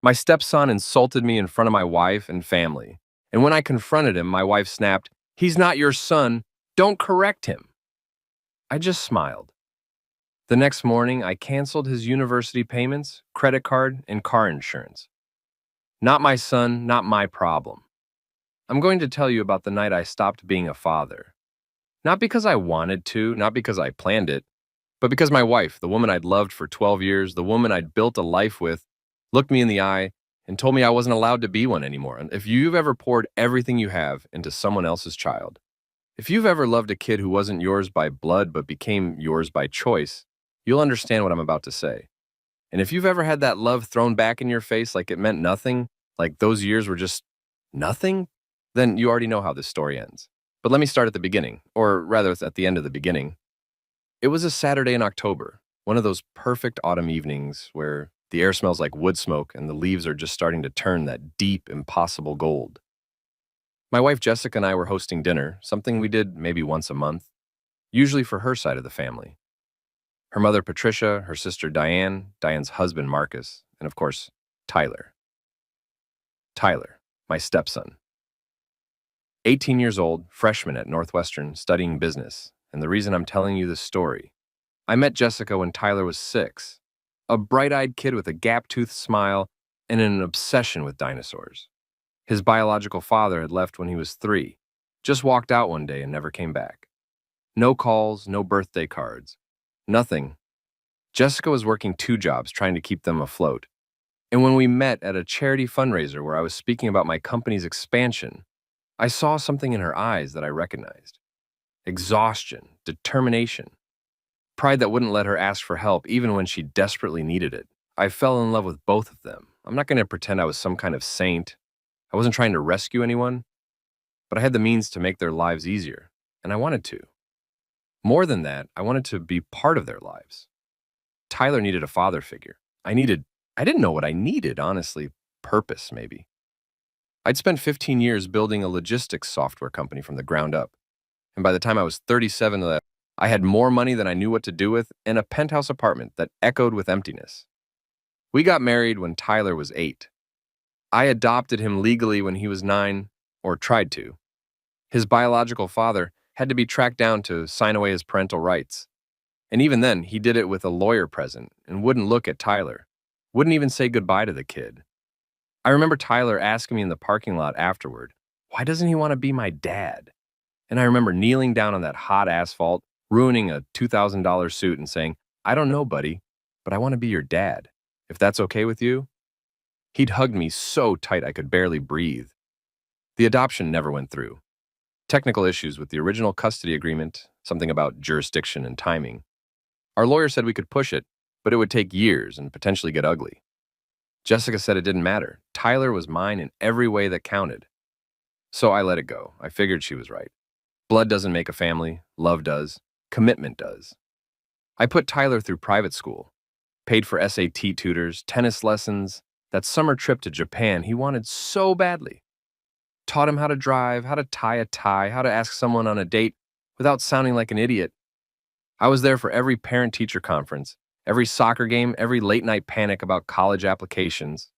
My stepson insulted me in front of my wife and family. And when I confronted him, my wife snapped, "He's not your son. Don't correct him." I just smiled. The next morning, I canceled his university payments, credit card, and car insurance. Not my son, not my problem. I'm going to tell you about the night I stopped being a father. Not because I wanted to, not because I planned it, but because my wife, the woman I'd loved for 12 years, the woman I'd built a life with, looked me in the eye and told me I wasn't allowed to be one anymore. And if you've ever poured everything you have into someone else's child, if you've ever loved a kid who wasn't yours by blood but became yours by choice, you'll understand what I'm about to say. And if you've ever had that love thrown back in your face like it meant nothing, like those years were just nothing, then you already know how this story ends. But let me start at the beginning, or rather, it's at the end of the beginning. It was a Saturday in October, one of those perfect autumn evenings where the air smells like wood smoke and the leaves are just starting to turn that deep, impossible gold. My wife Jessica and I were hosting dinner, something we did maybe once a month, usually for her side of the family. Her mother Patricia, her sister Diane, Diane's husband Marcus, and of course, Tyler. Tyler, my stepson. 18 years old, freshman at Northwestern, studying business. And the reason I'm telling you this story, I met Jessica when Tyler was 6, a bright-eyed kid with a gap-toothed smile and an obsession with dinosaurs. His biological father had left when he was 3, just walked out one day and never came back. No calls, no birthday cards, nothing. Jessica was working 2 jobs trying to keep them afloat. And when we met at a charity fundraiser where I was speaking about my company's expansion, I saw something in her eyes that I recognized. Exhaustion, determination, pride that wouldn't let her ask for help even when she desperately needed it. I fell in love with both of them. I'm not going to pretend I was some kind of saint. I wasn't trying to rescue anyone, but I had the means to make their lives easier, and I wanted to. More than that, I wanted to be part of their lives. Tyler needed a father figure. I didn't know what I needed, honestly. Purpose, maybe. I'd spent 15 years building a logistics software company from the ground up. And by the time I was 37, I had more money than I knew what to do with and a penthouse apartment that echoed with emptiness. We got married when Tyler was 8. I adopted him legally when he was 9, or tried to. His biological father had to be tracked down to sign away his parental rights. And even then, he did it with a lawyer present and wouldn't look at Tyler, wouldn't even say goodbye to the kid. I remember Tyler asking me in the parking lot afterward, "Why doesn't he want to be my dad?" And I remember kneeling down on that hot asphalt, ruining a $2,000 suit and saying, "I don't know, buddy, but I want to be your dad. If that's okay with you?" He'd hugged me so tight I could barely breathe. The adoption never went through. Technical issues with the original custody agreement, something about jurisdiction and timing. Our lawyer said we could push it, but it would take years and potentially get ugly. Jessica said it didn't matter. Tyler was mine in every way that counted. So I let it go. I figured she was right. Blood doesn't make a family, love does, commitment does. I put Tyler through private school, paid for SAT tutors, tennis lessons, that summer trip to Japan he wanted so badly. Taught him how to drive, how to tie a tie, how to ask someone on a date without sounding like an idiot. I was there for every parent-teacher conference, every soccer game, every late-night panic about college applications.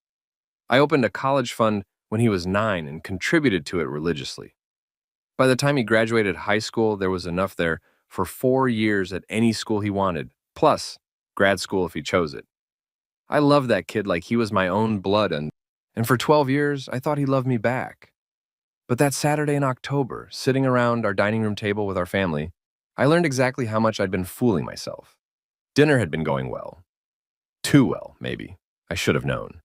I opened a college fund when he was 9 and contributed to it religiously. By the time he graduated high school, there was enough there for 4 years at any school he wanted, plus grad school if he chose it. I loved that kid like he was my own blood, and for 12 years, I thought he loved me back. But that Saturday in October, sitting around our dining room table with our family, I learned exactly how much I'd been fooling myself. Dinner had been going well. Too well, maybe. I should have known.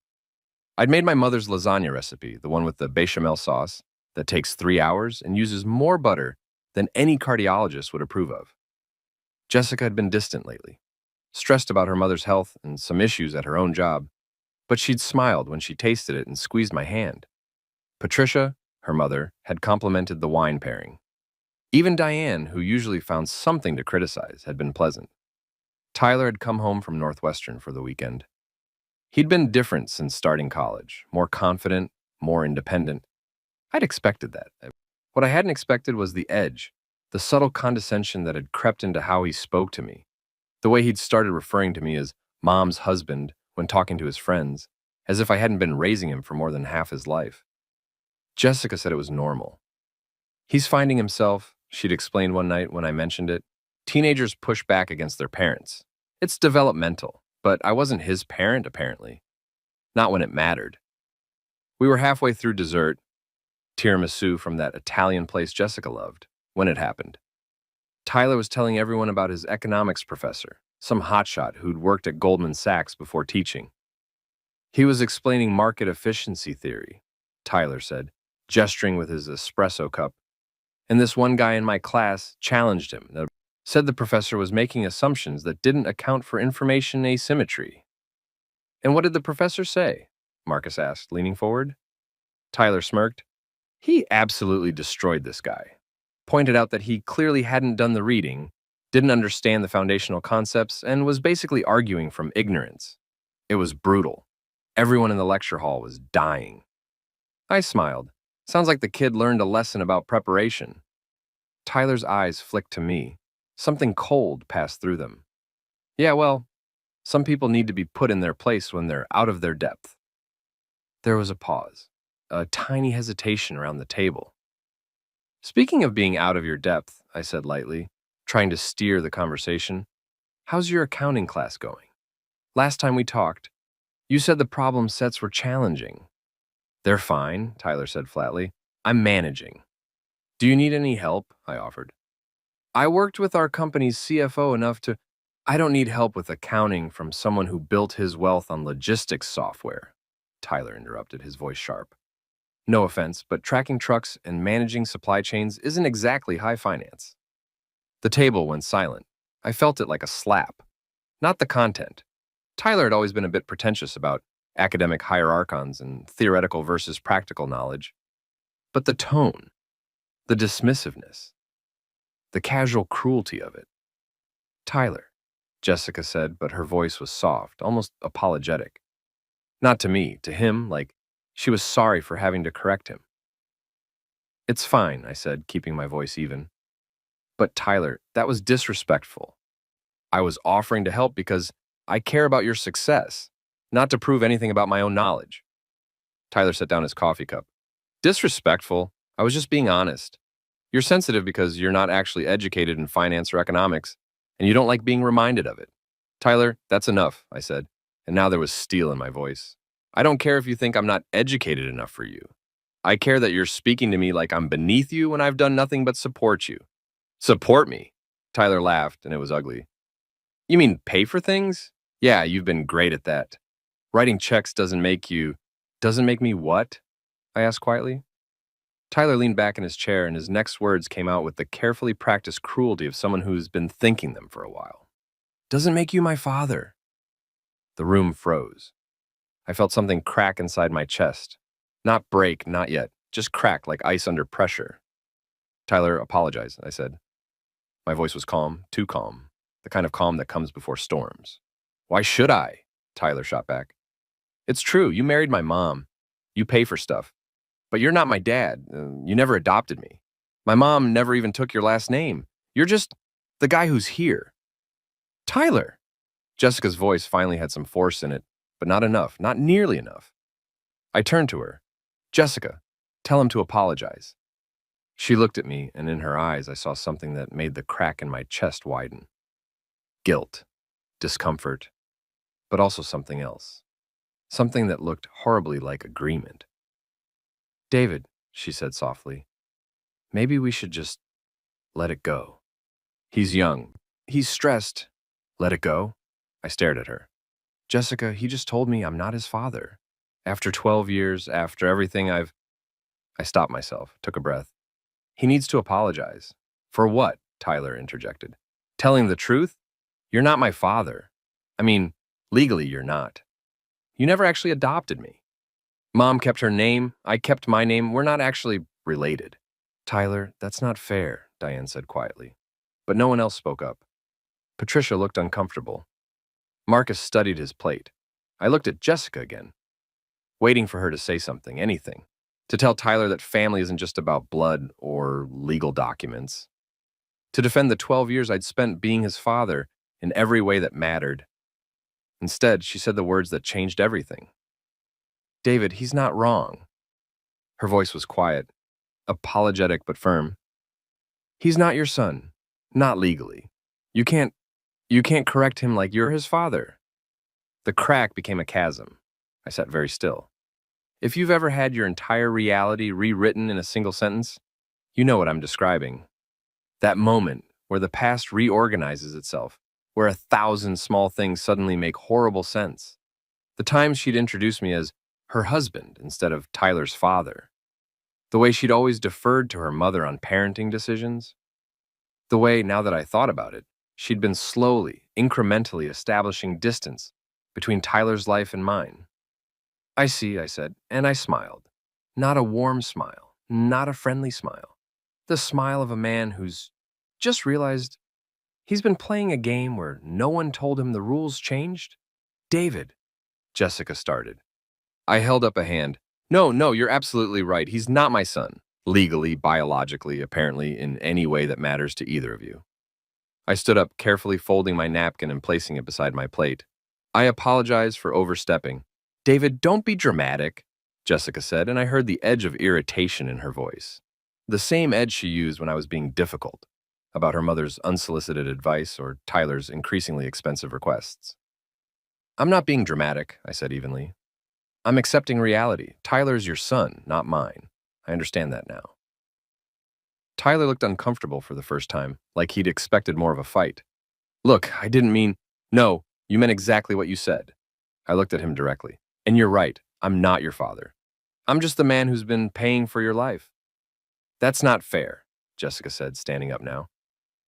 I'd made my mother's lasagna recipe, the one with the bechamel sauce, that takes 3 hours and uses more butter than any cardiologist would approve of. Jessica had been distant lately, stressed about her mother's health and some issues at her own job, but she'd smiled when she tasted it and squeezed my hand. Patricia, her mother, had complimented the wine pairing. Even Diane, who usually found something to criticize, had been pleasant. Tyler had come home from Northwestern for the weekend. He'd been different since starting college, more confident, more independent. I'd expected that. What I hadn't expected was the edge, the subtle condescension that had crept into how he spoke to me, the way he'd started referring to me as Mom's husband when talking to his friends, as if I hadn't been raising him for more than half his life. Jessica said it was normal. He's finding himself, she'd explained one night when I mentioned it. Teenagers push back against their parents. It's developmental, but I wasn't his parent, apparently. Not when it mattered. We were halfway through dessert, tiramisu from that Italian place Jessica loved, when it happened. Tyler was telling everyone about his economics professor, some hotshot who'd worked at Goldman Sachs before teaching. He was explaining market efficiency theory, Tyler said, gesturing with his espresso cup. And this one guy in my class challenged him, said the professor was making assumptions that didn't account for information asymmetry. And what did the professor say? Marcus asked, leaning forward. Tyler smirked. He absolutely destroyed this guy. Pointed out that he clearly hadn't done the reading, didn't understand the foundational concepts, and was basically arguing from ignorance. It was brutal. Everyone in the lecture hall was dying. I smiled. Sounds like the kid learned a lesson about preparation. Tyler's eyes flicked to me. Something cold passed through them. Yeah, well, some people need to be put in their place when they're out of their depth. There was a pause, a tiny hesitation around the table. Speaking of being out of your depth, I said lightly, trying to steer the conversation, how's your accounting class going? Last time we talked, you said the problem sets were challenging. They're fine, Tyler said flatly. I'm managing. Do you need any help? I offered. I worked with our company's CFO enough to... I don't need help with accounting from someone who built his wealth on logistics software, Tyler interrupted, his voice sharp. No offense, but tracking trucks and managing supply chains isn't exactly high finance. The table went silent. I felt it like a slap. Not the content. Tyler had always been a bit pretentious about academic hierarchons and theoretical versus practical knowledge. But the tone, the dismissiveness, the casual cruelty of it. Tyler, Jessica said, but her voice was soft, almost apologetic. Not to me, to him, like she was sorry for having to correct him. It's fine, I said, keeping my voice even. But Tyler, that was disrespectful. I was offering to help because I care about your success, not to prove anything about my own knowledge. Tyler set down his coffee cup. Disrespectful? I was just being honest. You're sensitive because you're not actually educated in finance or economics, and you don't like being reminded of it. Tyler, that's enough, I said, and now there was steel in my voice. I don't care if you think I'm not educated enough for you. I care that you're speaking to me like I'm beneath you when I've done nothing but support you. Support me? Tyler laughed, and it was ugly. You mean pay for things? Yeah, you've been great at that. Writing checks doesn't make you... Doesn't make me what? I asked quietly. Tyler leaned back in his chair, and his next words came out with the carefully practiced cruelty of someone who's been thinking them for a while. Doesn't make you my father. The room froze. I felt something crack inside my chest. Not break, not yet. Just crack like ice under pressure. Tyler, apologize, I said. My voice was calm, too calm. The kind of calm that comes before storms. Why should I? Tyler shot back. It's true, you married my mom. You pay for stuff. But you're not my dad. You never adopted me. My mom never even took your last name. You're just the guy who's here. Tyler! Jessica's voice finally had some force in it, but not enough, not nearly enough. I turned to her. Jessica, tell him to apologize. She looked at me, and in her eyes I saw something that made the crack in my chest widen. Guilt, discomfort, but also something else. Something that looked horribly like agreement. David, she said softly, maybe we should just let it go. He's young. He's stressed. Let it go? I stared at her. Jessica, he just told me I'm not his father. After 12 years, after everything I stopped myself, took a breath. He needs to apologize. For what? Tyler interjected. Telling the truth? You're not my father. I mean, legally you're not. You never actually adopted me. Mom kept her name, I kept my name, we're not actually related. Tyler, that's not fair, Diane said quietly. But no one else spoke up. Patricia looked uncomfortable. Marcus studied his plate. I looked at Jessica again, waiting for her to say something, anything, to tell Tyler that family isn't just about blood or legal documents, to defend the 12 years I'd spent being his father in every way that mattered. Instead, she said the words that changed everything. David, he's not wrong. Her voice was quiet, apologetic but firm. He's not your son. Not legally. You can't, you can't correct him like you're his father. The crack became a chasm. I sat very still. If you've ever had your entire reality rewritten in a single sentence, you know what I'm describing. That moment where the past reorganizes itself, where 1,000 small things suddenly make horrible sense. The times she'd introduced me as her husband instead of Tyler's father. The way she'd always deferred to her mother on parenting decisions. The way, now that I thought about it, she'd been slowly, incrementally establishing distance between Tyler's life and mine. I see, I said, and I smiled. Not a warm smile, not a friendly smile. The smile of a man who's just realized he's been playing a game where no one told him the rules changed. David, Jessica started. I held up a hand. No, you're absolutely right. He's not my son. Legally, biologically, apparently, in any way that matters to either of you. I stood up, carefully folding my napkin and placing it beside my plate. I apologize for overstepping. David, don't be dramatic, Jessica said, and I heard the edge of irritation in her voice. The same edge she used when I was being difficult about her mother's unsolicited advice or Tyler's increasingly expensive requests. I'm not being dramatic, I said evenly. I'm accepting reality. Tyler's your son, not mine. I understand that now. Tyler looked uncomfortable for the first time, like he'd expected more of a fight. Look, I didn't mean... No, you meant exactly what you said. I looked at him directly. And you're right, I'm not your father. I'm just the man who's been paying for your life. That's not fair, Jessica said, standing up now.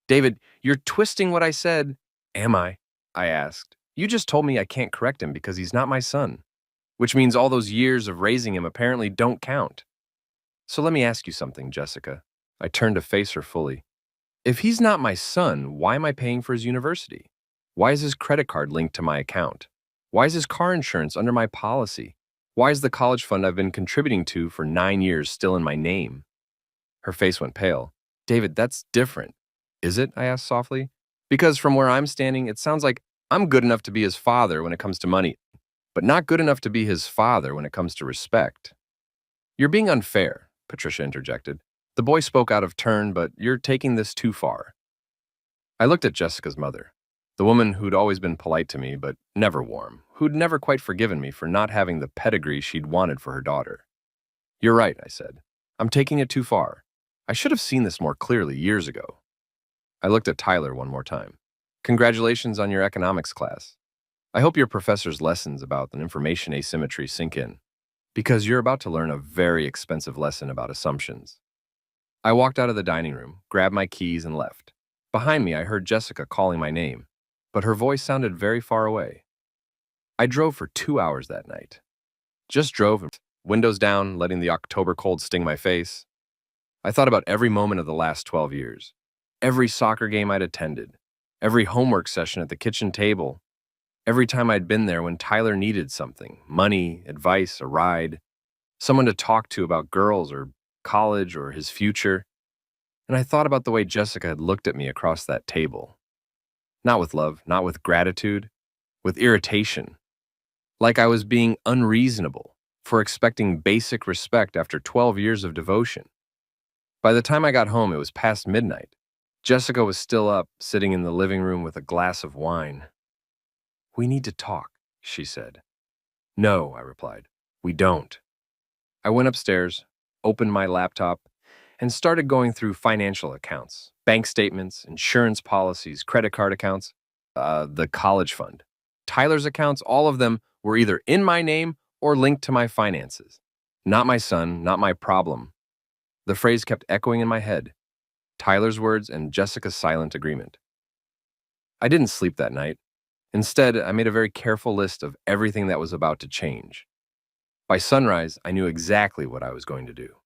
David, you're twisting what I said. Am I? I asked. You just told me I can't correct him because he's not my son, which means all those years of raising him apparently don't count. So let me ask you something, Jessica. I turned to face her fully. If he's not my son, why am I paying for his university? Why is his credit card linked to my account? Why is his car insurance under my policy? Why is the college fund I've been contributing to for 9 years still in my name? Her face went pale. David, that's different. Is it? I asked softly. Because from where I'm standing, it sounds like I'm good enough to be his father when it comes to money, but not good enough to be his father when it comes to respect. You're being unfair, Patricia interjected. The boy spoke out of turn, but you're taking this too far. I looked at Jessica's mother, the woman who'd always been polite to me, but never warm, who'd never quite forgiven me for not having the pedigree she'd wanted for her daughter. You're right, I said. I'm taking it too far. I should have seen this more clearly years ago. I looked at Tyler one more time. Congratulations on your economics class. I hope your professor's lessons about the information asymmetry sink in, because you're about to learn a very expensive lesson about assumptions. I walked out of the dining room, grabbed my keys, and left. Behind me, I heard Jessica calling my name, but her voice sounded very far away. I drove for 2 hours that night. Just drove, windows down, letting the October cold sting my face. I thought about every moment of the last 12 years, every soccer game I'd attended, every homework session at the kitchen table, every time I'd been there when Tyler needed something, money, advice, a ride, someone to talk to about girls or college or his future. And I thought about the way Jessica had looked at me across that table. Not with love, not with gratitude, with irritation. Like I was being unreasonable for expecting basic respect after 12 years of devotion. By the time I got home, it was past midnight. Jessica was still up, sitting in the living room with a glass of wine. We need to talk, she said. No, I replied. We don't. I went upstairs, opened my laptop, and started going through financial accounts, bank statements, insurance policies, credit card accounts, the college fund. Tyler's accounts, all of them were either in my name or linked to my finances. Not my son, not my problem. The phrase kept echoing in my head. Tyler's words and Jessica's silent agreement. I didn't sleep that night. Instead, I made a very careful list of everything that was about to change. By sunrise, I knew exactly what I was going to do.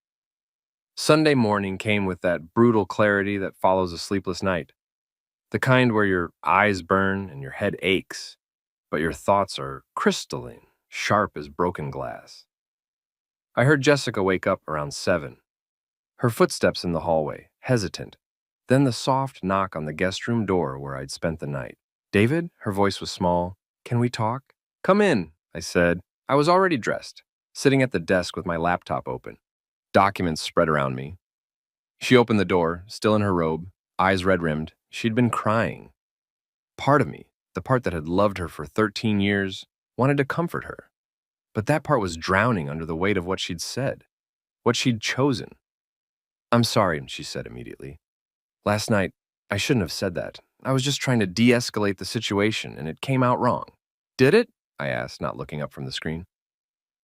Sunday morning came with that brutal clarity that follows a sleepless night. The kind where your eyes burn and your head aches, but your thoughts are crystalline, sharp as broken glass. I heard Jessica wake up around 7. Her footsteps in the hallway, hesitant, then the soft knock on the guest room door where I'd spent the night. David? Her voice was small. Can we talk? Come in, I said. I was already dressed, sitting at the desk with my laptop open, documents spread around me. She opened the door, still in her robe, eyes red-rimmed. She'd been crying. Part of me, the part that had loved her for 13 years, wanted to comfort her. But that part was drowning under the weight of what she'd said, what she'd chosen. "I'm sorry," she said immediately. "Last night, I shouldn't have said that. I was just trying to de-escalate the situation, and it came out wrong." "Did it?" I asked, not looking up from the screen.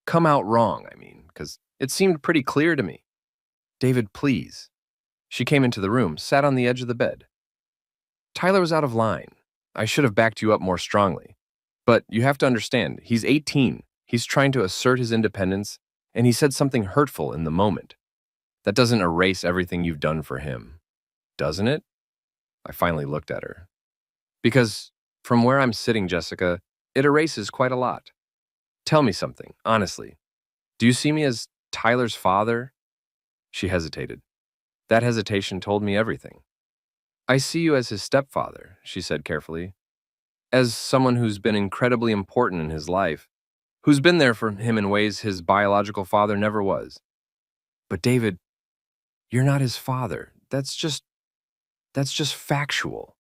"Come out wrong, I mean, because it seemed pretty clear to me." "David, please." She came into the room, sat on the edge of the bed. "Tyler was out of line. I should have backed you up more strongly. But you have to understand, he's 18. He's trying to assert his independence, and he said something hurtful in the moment. That doesn't erase everything you've done for him, doesn't it?" I finally looked at her. "Because from where I'm sitting, Jessica, it erases quite a lot. Tell me something, honestly. Do you see me as Tyler's father?" She hesitated. That hesitation told me everything. "I see you as his stepfather," she said carefully. "As someone who's been incredibly important in his life, who's been there for him in ways his biological father never was." "But David, you're not his father. That's just factual."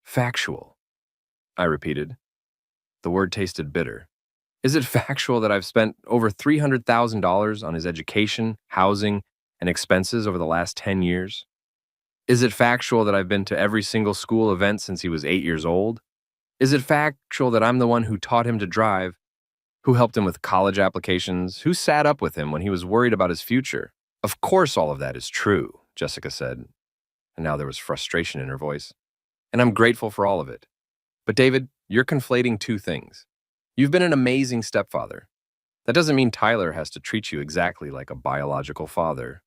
"Factual," I repeated. The word tasted bitter. "Is it factual that I've spent over $300,000 on his education, housing, and expenses over the last 10 years? Is it factual that I've been to every single school event since he was 8 years old? Is it factual that I'm the one who taught him to drive, who helped him with college applications, who sat up with him when he was worried about his future?" "Of course all of that is true," Jessica said, and now there was frustration in her voice. "And I'm grateful for all of it. But David, you're conflating two things. You've been an amazing stepfather. That doesn't mean Tyler has to treat you exactly like a biological father."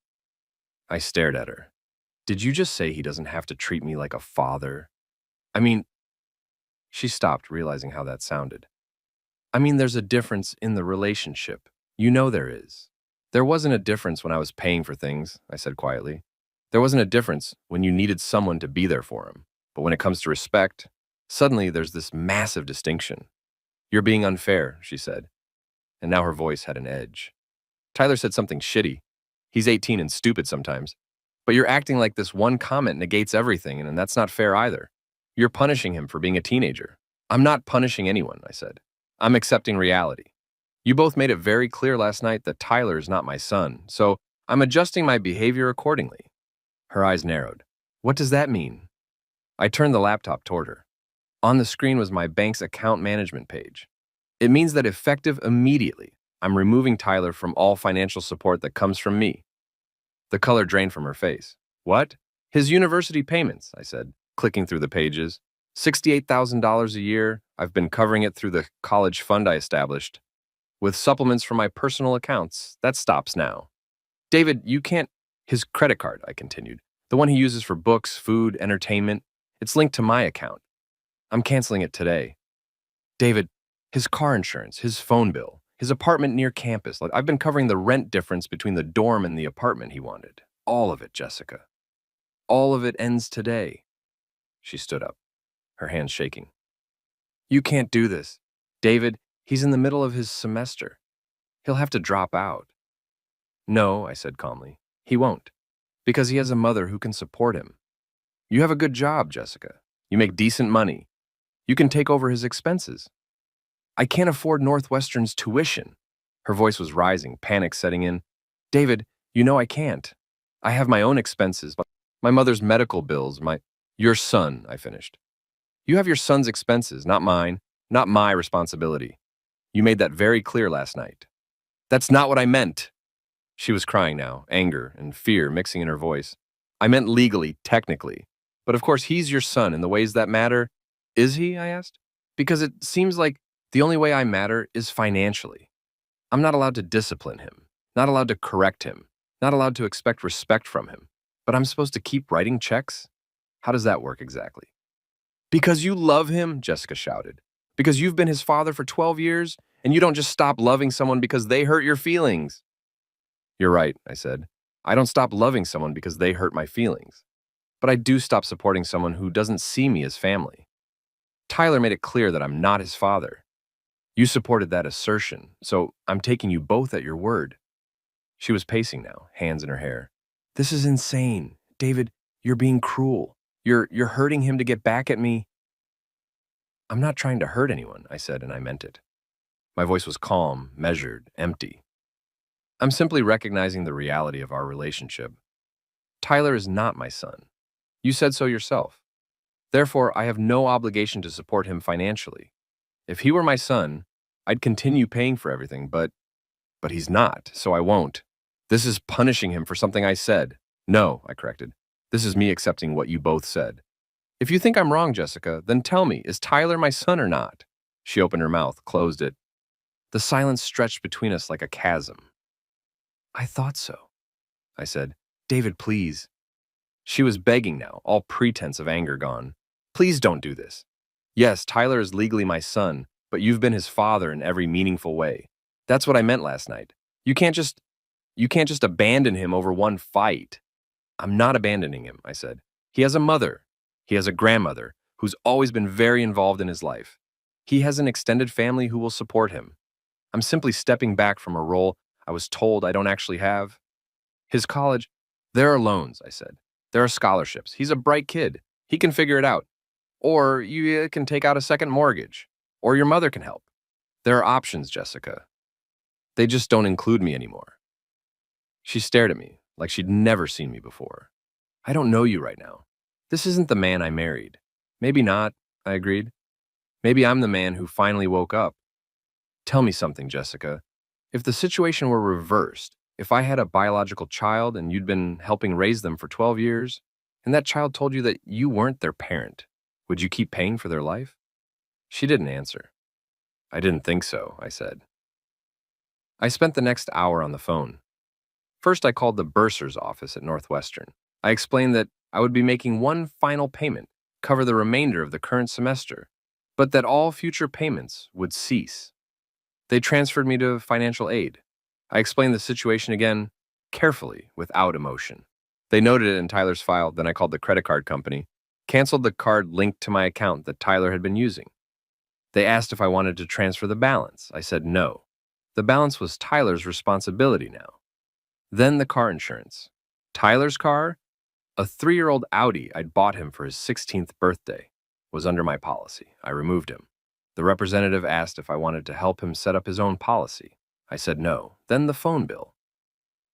I stared at her. "Did you just say he doesn't have to treat me like a father? I mean..." She stopped, realizing how that sounded. "I mean, there's a difference in the relationship. You know there is. There wasn't a difference when I was paying for things," I said quietly. "There wasn't a difference when you needed someone to be there for him. But when it comes to respect, suddenly there's this massive distinction." "You're being unfair," she said, and now her voice had an edge. "Tyler said something shitty. He's 18 and stupid sometimes. But you're acting like this one comment negates everything, and that's not fair either. You're punishing him for being a teenager." "I'm not punishing anyone," I said. "I'm accepting reality. You both made it very clear last night that Tyler is not my son, so I'm adjusting my behavior accordingly." Her eyes narrowed. "What does that mean?" I turned the laptop toward her. On the screen was my bank's account management page. "It means that effective immediately, I'm removing Tyler from all financial support that comes from me." The color drained from her face. "What?" "His university payments," I said, clicking through the pages. $68,000 a year. I've been covering it through the college fund I established, with supplements from my personal accounts. That stops now." "David, you can't..." "His credit card," I continued. "The one he uses for books, food, entertainment. It's linked to my account. I'm canceling it today." "David, his car insurance, his phone bill, his apartment near campus. Like, I've been covering the rent difference between the dorm and the apartment he wanted. All of it, Jessica. All of it ends today." She stood up, her hands shaking. "You can't do this. David, he's in the middle of his semester. He'll have to drop out." "No," I said calmly, "he won't, because he has a mother who can support him. You have a good job, Jessica. You make decent money. You can take over his expenses." "I can't afford Northwestern's tuition." Her voice was rising, panic setting in. "David, you know I can't. I have my own expenses, my mother's medical bills, Your son," I finished. "You have your son's expenses, not mine, not my responsibility. You made that very clear last night." "That's not what I meant." She was crying now, anger and fear mixing in her voice. "I meant legally, technically. But of course, he's your son in the ways that matter." "Is he?" I asked. "Because it seems like the only way I matter is financially. I'm not allowed to discipline him, not allowed to correct him, not allowed to expect respect from him. But I'm supposed to keep writing checks? How does that work exactly?" "Because you love him," Jessica shouted. "Because you've been his father for 12 years, and you don't just stop loving someone because they hurt your feelings." "You're right," I said. "I don't stop loving someone because they hurt my feelings. But I do stop supporting someone who doesn't see me as family. Tyler made it clear that I'm not his father." You supported that assertion, so I'm taking you both at your word. She was pacing now, hands in her hair. This is insane. David, you're being cruel. You're hurting him to get back at me. I'm not trying to hurt anyone, I said, and I meant it. My voice was calm, measured, empty. I'm simply recognizing the reality of our relationship. Tyler is not my son. You said so yourself. Therefore, I have no obligation to support him financially. If he were my son, I'd continue paying for everything, but he's not, so I won't. This is punishing him for something I said. No, I corrected. This is me accepting what you both said. If you think I'm wrong, Jessica, then tell me, is Tyler my son or not? She opened her mouth, closed it. The silence stretched between us like a chasm. I thought so, I said. David, please. She was begging now, all pretense of anger gone. Please don't do this. Yes, Tyler is legally my son, but you've been his father in every meaningful way. That's what I meant last night. You can't just abandon him over one fight. I'm not abandoning him, I said. He has a mother. He has a grandmother who's always been very involved in his life. He has an extended family who will support him. I'm simply stepping back from a role I was told I don't actually have. His college, there are loans, I said. There are scholarships. He's a bright kid. He can figure it out. Or you can take out a second mortgage. Or your mother can help. There are options, Jessica. They just don't include me anymore. She stared at me like she'd never seen me before. I don't know you right now. This isn't the man I married. Maybe not, I agreed. Maybe I'm the man who finally woke up. Tell me something, Jessica. If the situation were reversed, if I had a biological child and you'd been helping raise them for 12 years, and that child told you that you weren't their parent, would you keep paying for their life? She didn't answer. I didn't think so, I said. I spent the next hour on the phone. First, I called the bursar's office at Northwestern. I explained that I would be making one final payment, cover the remainder of the current semester, but that all future payments would cease. They transferred me to financial aid. I explained the situation again, carefully, without emotion. They noted it in Tyler's file, then I called the credit card company, canceled the card linked to my account that Tyler had been using. They asked if I wanted to transfer the balance. I said no. The balance was Tyler's responsibility now. Then the car insurance. Tyler's car, a 3-year-old Audi I'd bought him for his 16th birthday, was under my policy. I removed him. The representative asked if I wanted to help him set up his own policy. I said no. Then the phone bill.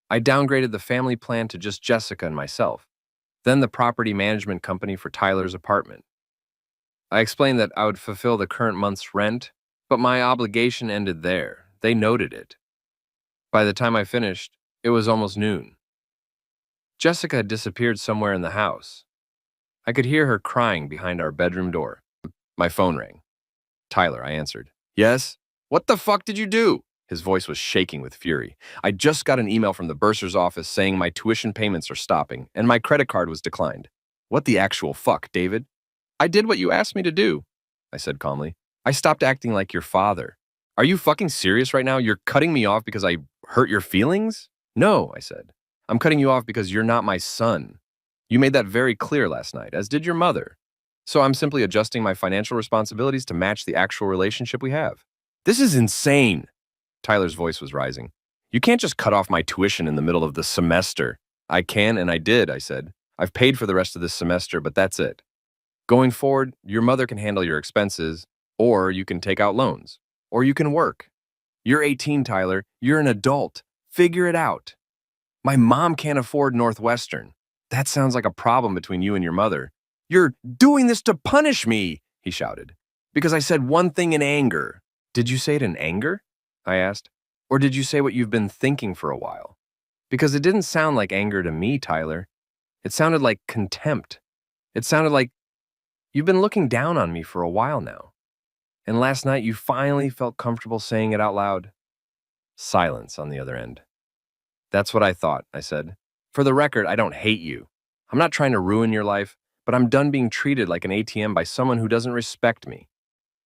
I downgraded the family plan to just Jessica and myself. Then the property management company for Tyler's apartment. I explained that I would fulfill the current month's rent, but my obligation ended there. They noted it. By the time I finished, it was almost noon. Jessica had disappeared somewhere in the house. I could hear her crying behind our bedroom door. My phone rang. Tyler, I answered. Yes? What the fuck did you do? His voice was shaking with fury. I just got an email from the bursar's office saying my tuition payments are stopping and my credit card was declined. What the actual fuck, David? I did what you asked me to do, I said calmly. I stopped acting like your father. Are you fucking serious right now? You're cutting me off because I hurt your feelings? No, I said. I'm cutting you off because you're not my son. You made that very clear last night, as did your mother. So I'm simply adjusting my financial responsibilities to match the actual relationship we have. This is insane. Tyler's voice was rising. You can't just cut off my tuition in the middle of the semester. I can and I did, I said. I've paid for the rest of this semester, but that's it. Going forward, your mother can handle your expenses, or you can take out loans, or you can work. You're 18, Tyler. You're an adult. Figure it out. My mom can't afford Northwestern. That sounds like a problem between you and your mother. You're doing this to punish me, he shouted, because I said one thing in anger. Did you say it in anger? I asked. Or did you say what you've been thinking for a while? Because it didn't sound like anger to me, Tyler. It sounded like contempt. It sounded like you've been looking down on me for a while now. And last night you finally felt comfortable saying it out loud. Silence on the other end. That's what I thought, I said. For the record, I don't hate you. I'm not trying to ruin your life, but I'm done being treated like an ATM by someone who doesn't respect me.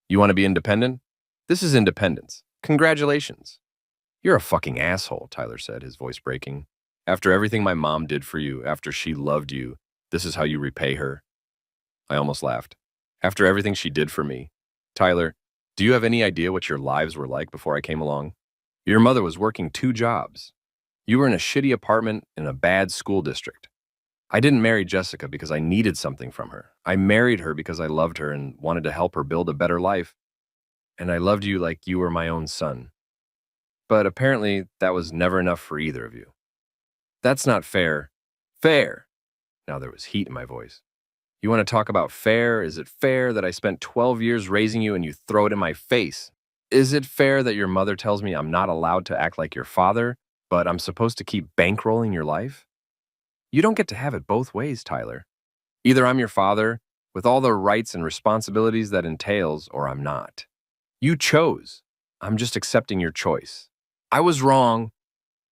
You want to be independent? This is independence. Congratulations. You're a fucking asshole, Tyler said, his voice breaking. After everything my mom did for you, after she loved you, this is how you repay her? I almost laughed. After everything she did for me. Tyler, Do you have any idea what your lives were like before I came along? Your mother was working 2 jobs. You were in a shitty apartment in a bad school district. I didn't marry Jessica because I needed something from her. I married her because I loved her and wanted to help her build a better life. And I loved you like you were my own son. But apparently, that was never enough for either of you. That's not fair. Fair! Now there was heat in my voice. You want to talk about fair? Is it fair that I spent 12 years raising you and you throw it in my face? Is it fair that your mother tells me I'm not allowed to act like your father, but I'm supposed to keep bankrolling your life? You don't get to have it both ways, Tyler. Either I'm your father, with all the rights and responsibilities that entails, or I'm not. You chose. I'm just accepting your choice. I was wrong.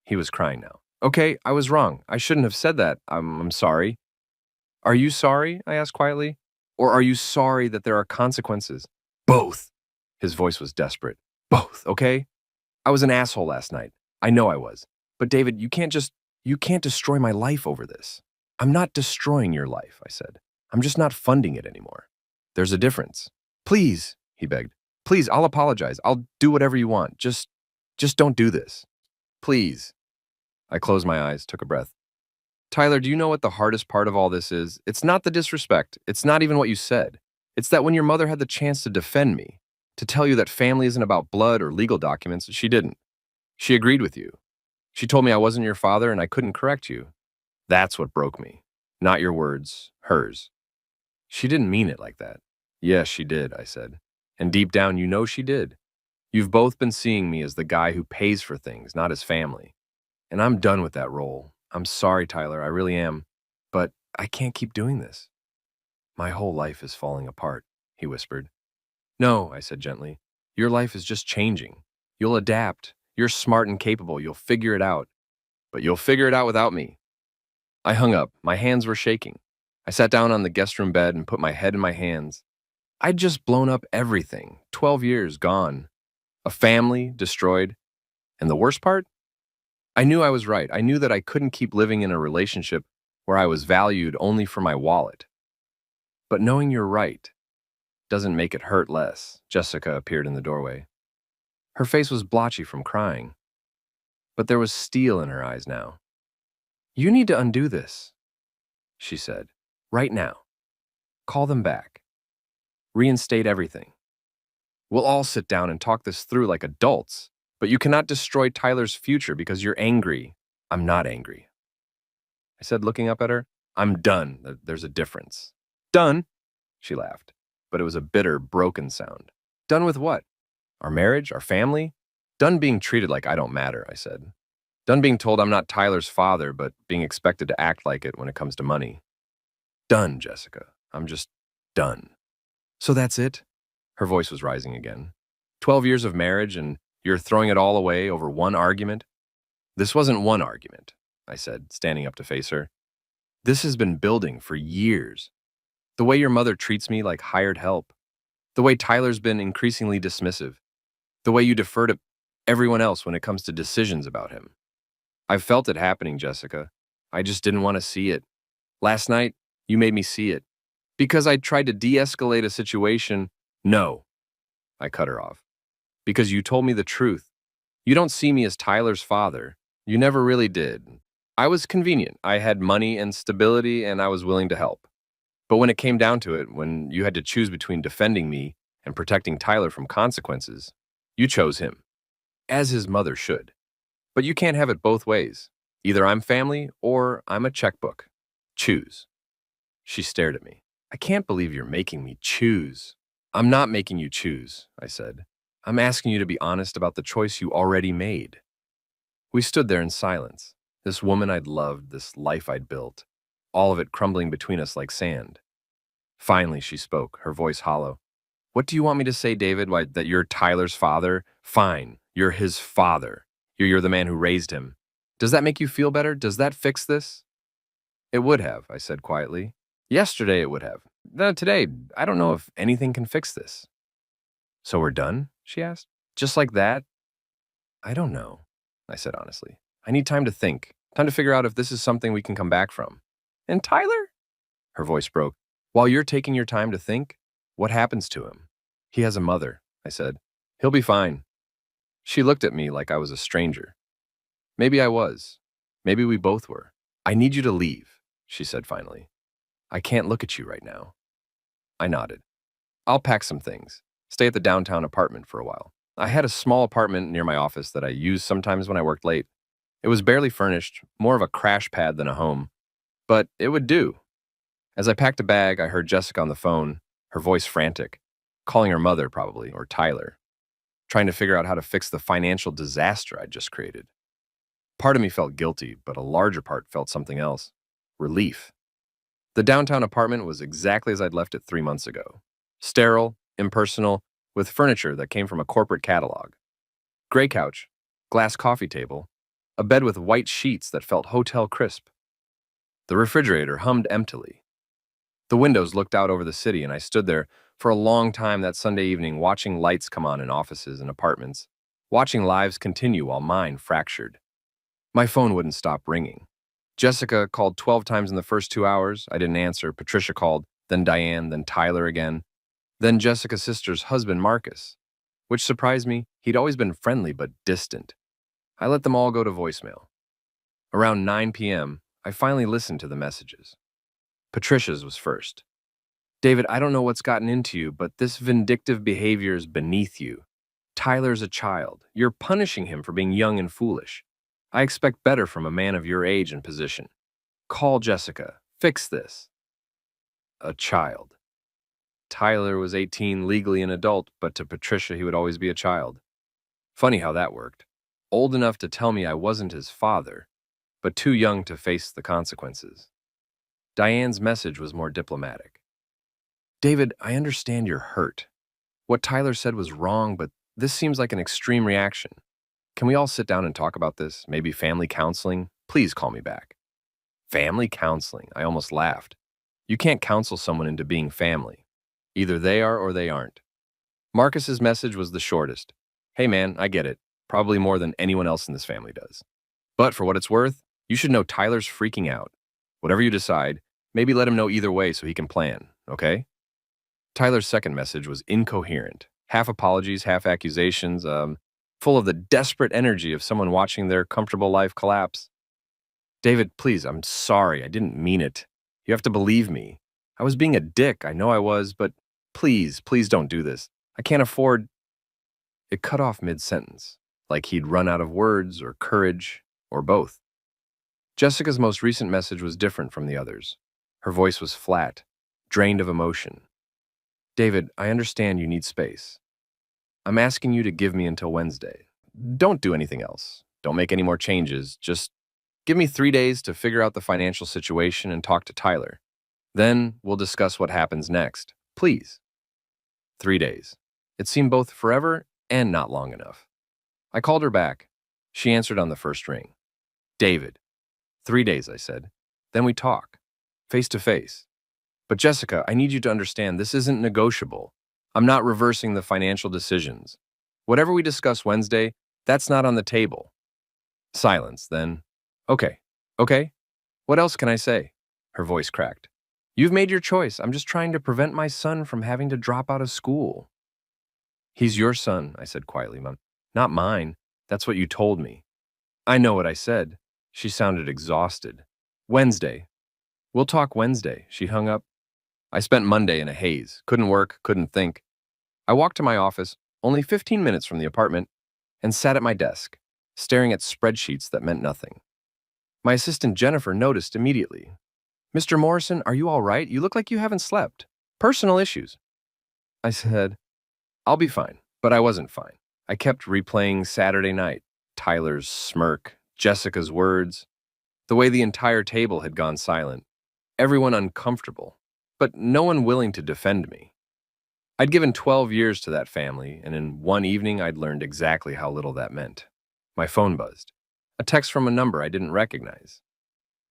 He was crying now. Okay, I was wrong. I shouldn't have said that. I'm sorry. Are you sorry? I asked quietly. Or are you sorry that there are consequences? Both. His voice was desperate. Both, okay? I was an asshole last night. I know I was. But David, you can't destroy my life over this. I'm not destroying your life, I said. I'm just not funding it anymore. There's a difference. Please, he begged. Please, I'll apologize. I'll do whatever you want. Just don't do this. Please. I closed my eyes, took a breath. Tyler, do you know what the hardest part of all this is? It's not the disrespect. It's not even what you said. It's that when your mother had the chance to defend me, to tell you that family isn't about blood or legal documents, she didn't. She agreed with you. She told me I wasn't your father and I couldn't correct you. That's what broke me. Not your words, hers. She didn't mean it like that. Yes, she did, I said. And deep down, you know she did. You've both been seeing me as the guy who pays for things, not his family. And I'm done with that role. I'm sorry, Tyler, I really am. But I can't keep doing this. My whole life is falling apart, he whispered. No, I said gently. Your life is just changing. You'll adapt. You're smart and capable. You'll figure it out. But you'll figure it out without me. I hung up. My hands were shaking. I sat down on the guest room bed and put my head in my hands. I'd just blown up everything. 12 years gone. A family destroyed. And the worst part? I knew I was right. I knew that I couldn't keep living in a relationship where I was valued only for my wallet. But knowing you're right doesn't make it hurt less. Jessica appeared in the doorway. Her face was blotchy from crying, but there was steel in her eyes now. You need to undo this, she said. Right now. Call them back. Reinstate everything. We'll all sit down and talk this through like adults, but you cannot destroy Tyler's future because you're angry. I'm not angry. I said, looking up at her. I'm done. There's a difference. Done? She laughed, but it was a bitter, broken sound. Done with what? Our marriage? Our family? Done being treated like I don't matter, I said. Done being told I'm not Tyler's father, but being expected to act like it when it comes to money. Done, Jessica. I'm just done. So that's it? Her voice was rising again. 12 years of marriage and you're throwing it all away over one argument? This wasn't one argument, I said, standing up to face her. This has been building for years. The way your mother treats me like hired help. The way Tyler's been increasingly dismissive. The way you defer to everyone else when it comes to decisions about him. I've felt it happening, Jessica. I just didn't want to see it. Last night, you made me see it. Because I tried to de-escalate a situation. No, I cut her off. Because you told me the truth. You don't see me as Tyler's father. You never really did. I was convenient. I had money and stability, and I was willing to help. But when it came down to it, when you had to choose between defending me and protecting Tyler from consequences, you chose him. As his mother should. But you can't have it both ways. Either I'm family or I'm a checkbook. Choose. She stared at me. I can't believe you're making me choose. I'm not making you choose, I said. I'm asking you to be honest about the choice you already made. We stood there in silence. This woman I'd loved, this life I'd built, all of it crumbling between us like sand. Finally, she spoke, her voice hollow. What do you want me to say, David? Why, that you're Tyler's father? Fine, you're his father. You're the man who raised him. Does that make you feel better? Does that fix this? It would have, I said quietly. Yesterday it would have. Today, I don't know if anything can fix this. So we're done? She asked. Just like that? I don't know, I said honestly. I need time to think, time to figure out if this is something we can come back from. And Tyler? Her voice broke. While you're taking your time to think, what happens to him? He has a mother. I said. He'll be fine. She looked at me like I was a stranger. Maybe I was. Maybe we both were. I need you to leave, she said finally. I can't look at you right now. I nodded. I'll pack some things. Stay at the downtown apartment for a while. I had a small apartment near my office that I used sometimes when I worked late. It was barely furnished, more of a crash pad than a home. But it would do. As I packed a bag, I heard Jessica on the phone, her voice frantic, calling her mother probably, or Tyler, trying to figure out how to fix the financial disaster I'd just created. Part of me felt guilty, but a larger part felt something else. Relief. The downtown apartment was exactly as I'd left it 3 months ago. Sterile, impersonal, with furniture that came from a corporate catalog. Gray couch, glass coffee table, a bed with white sheets that felt hotel crisp. The refrigerator hummed emptily. The windows looked out over the city, and I stood there for a long time that Sunday evening watching lights come on in offices and apartments, watching lives continue while mine fractured. My phone wouldn't stop ringing. Jessica called 12 times in the first 2 hours. I didn't answer. Patricia called, then Diane, then Tyler again. Then Jessica's sister's husband, Marcus, which surprised me. He'd always been friendly but distant. I let them all go to voicemail. Around 9 p.m., I finally listened to the messages. Patricia's was first. David, I don't know what's gotten into you, but this vindictive behavior is beneath you. Tyler's a child. You're punishing him for being young and foolish. I expect better from a man of your age and position. Call Jessica. Fix this. A child. Tyler was 18, legally an adult, but to Patricia he would always be a child. Funny how that worked. Old enough to tell me I wasn't his father, but too young to face the consequences. Diane's message was more diplomatic. David, I understand you're hurt. What Tyler said was wrong, but this seems like an extreme reaction. Can we all sit down and talk about this? Maybe family counseling? Please call me back. Family counseling? I almost laughed. You can't counsel someone into being family. Either they are or they aren't. Marcus's message was the shortest. Hey man, I get it. Probably more than anyone else in this family does. But for what it's worth, you should know Tyler's freaking out. Whatever you decide, maybe let him know either way so he can plan, okay? Tyler's second message was incoherent. Half apologies, half accusations, full of the desperate energy of someone watching their comfortable life collapse. David, please, I'm sorry. I didn't mean it. You have to believe me. I was being a dick. I know I was, but please don't do this. I can't afford... It cut off mid-sentence, like he'd run out of words or courage, or both. Jessica's most recent message was different from the others. Her voice was flat, drained of emotion. David, I understand you need space. I'm asking you to give me until Wednesday. Don't do anything else. Don't make any more changes. Just give me 3 days to figure out the financial situation and talk to Tyler. Then we'll discuss what happens next. Please. 3 days. It seemed both forever and not long enough. I called her back. She answered on the first ring. David. 3 days, I said. Then we talk. Face to face. But Jessica, I need you to understand this isn't negotiable. I'm not reversing the financial decisions. Whatever we discuss Wednesday, that's not on the table. Silence, then. Okay. What else can I say? Her voice cracked. You've made your choice. I'm just trying to prevent my son from having to drop out of school. He's your son, I said quietly, Mom. Not mine. That's what you told me. I know what I said. She sounded exhausted. Wednesday. We'll talk Wednesday. She hung up. I spent Monday in a haze. Couldn't work, couldn't think. I walked to my office, only 15 minutes from the apartment, and sat at my desk, staring at spreadsheets that meant nothing. My assistant Jennifer noticed immediately. Mr. Morrison, are you all right? You look like you haven't slept. Personal issues. I said, I'll be fine, but I wasn't fine. I kept replaying Saturday night, Tyler's smirk, Jessica's words, the way the entire table had gone silent, everyone uncomfortable, but no one willing to defend me. I'd given 12 years to that family, and in one evening I'd learned exactly how little that meant. My phone buzzed. A text from a number I didn't recognize.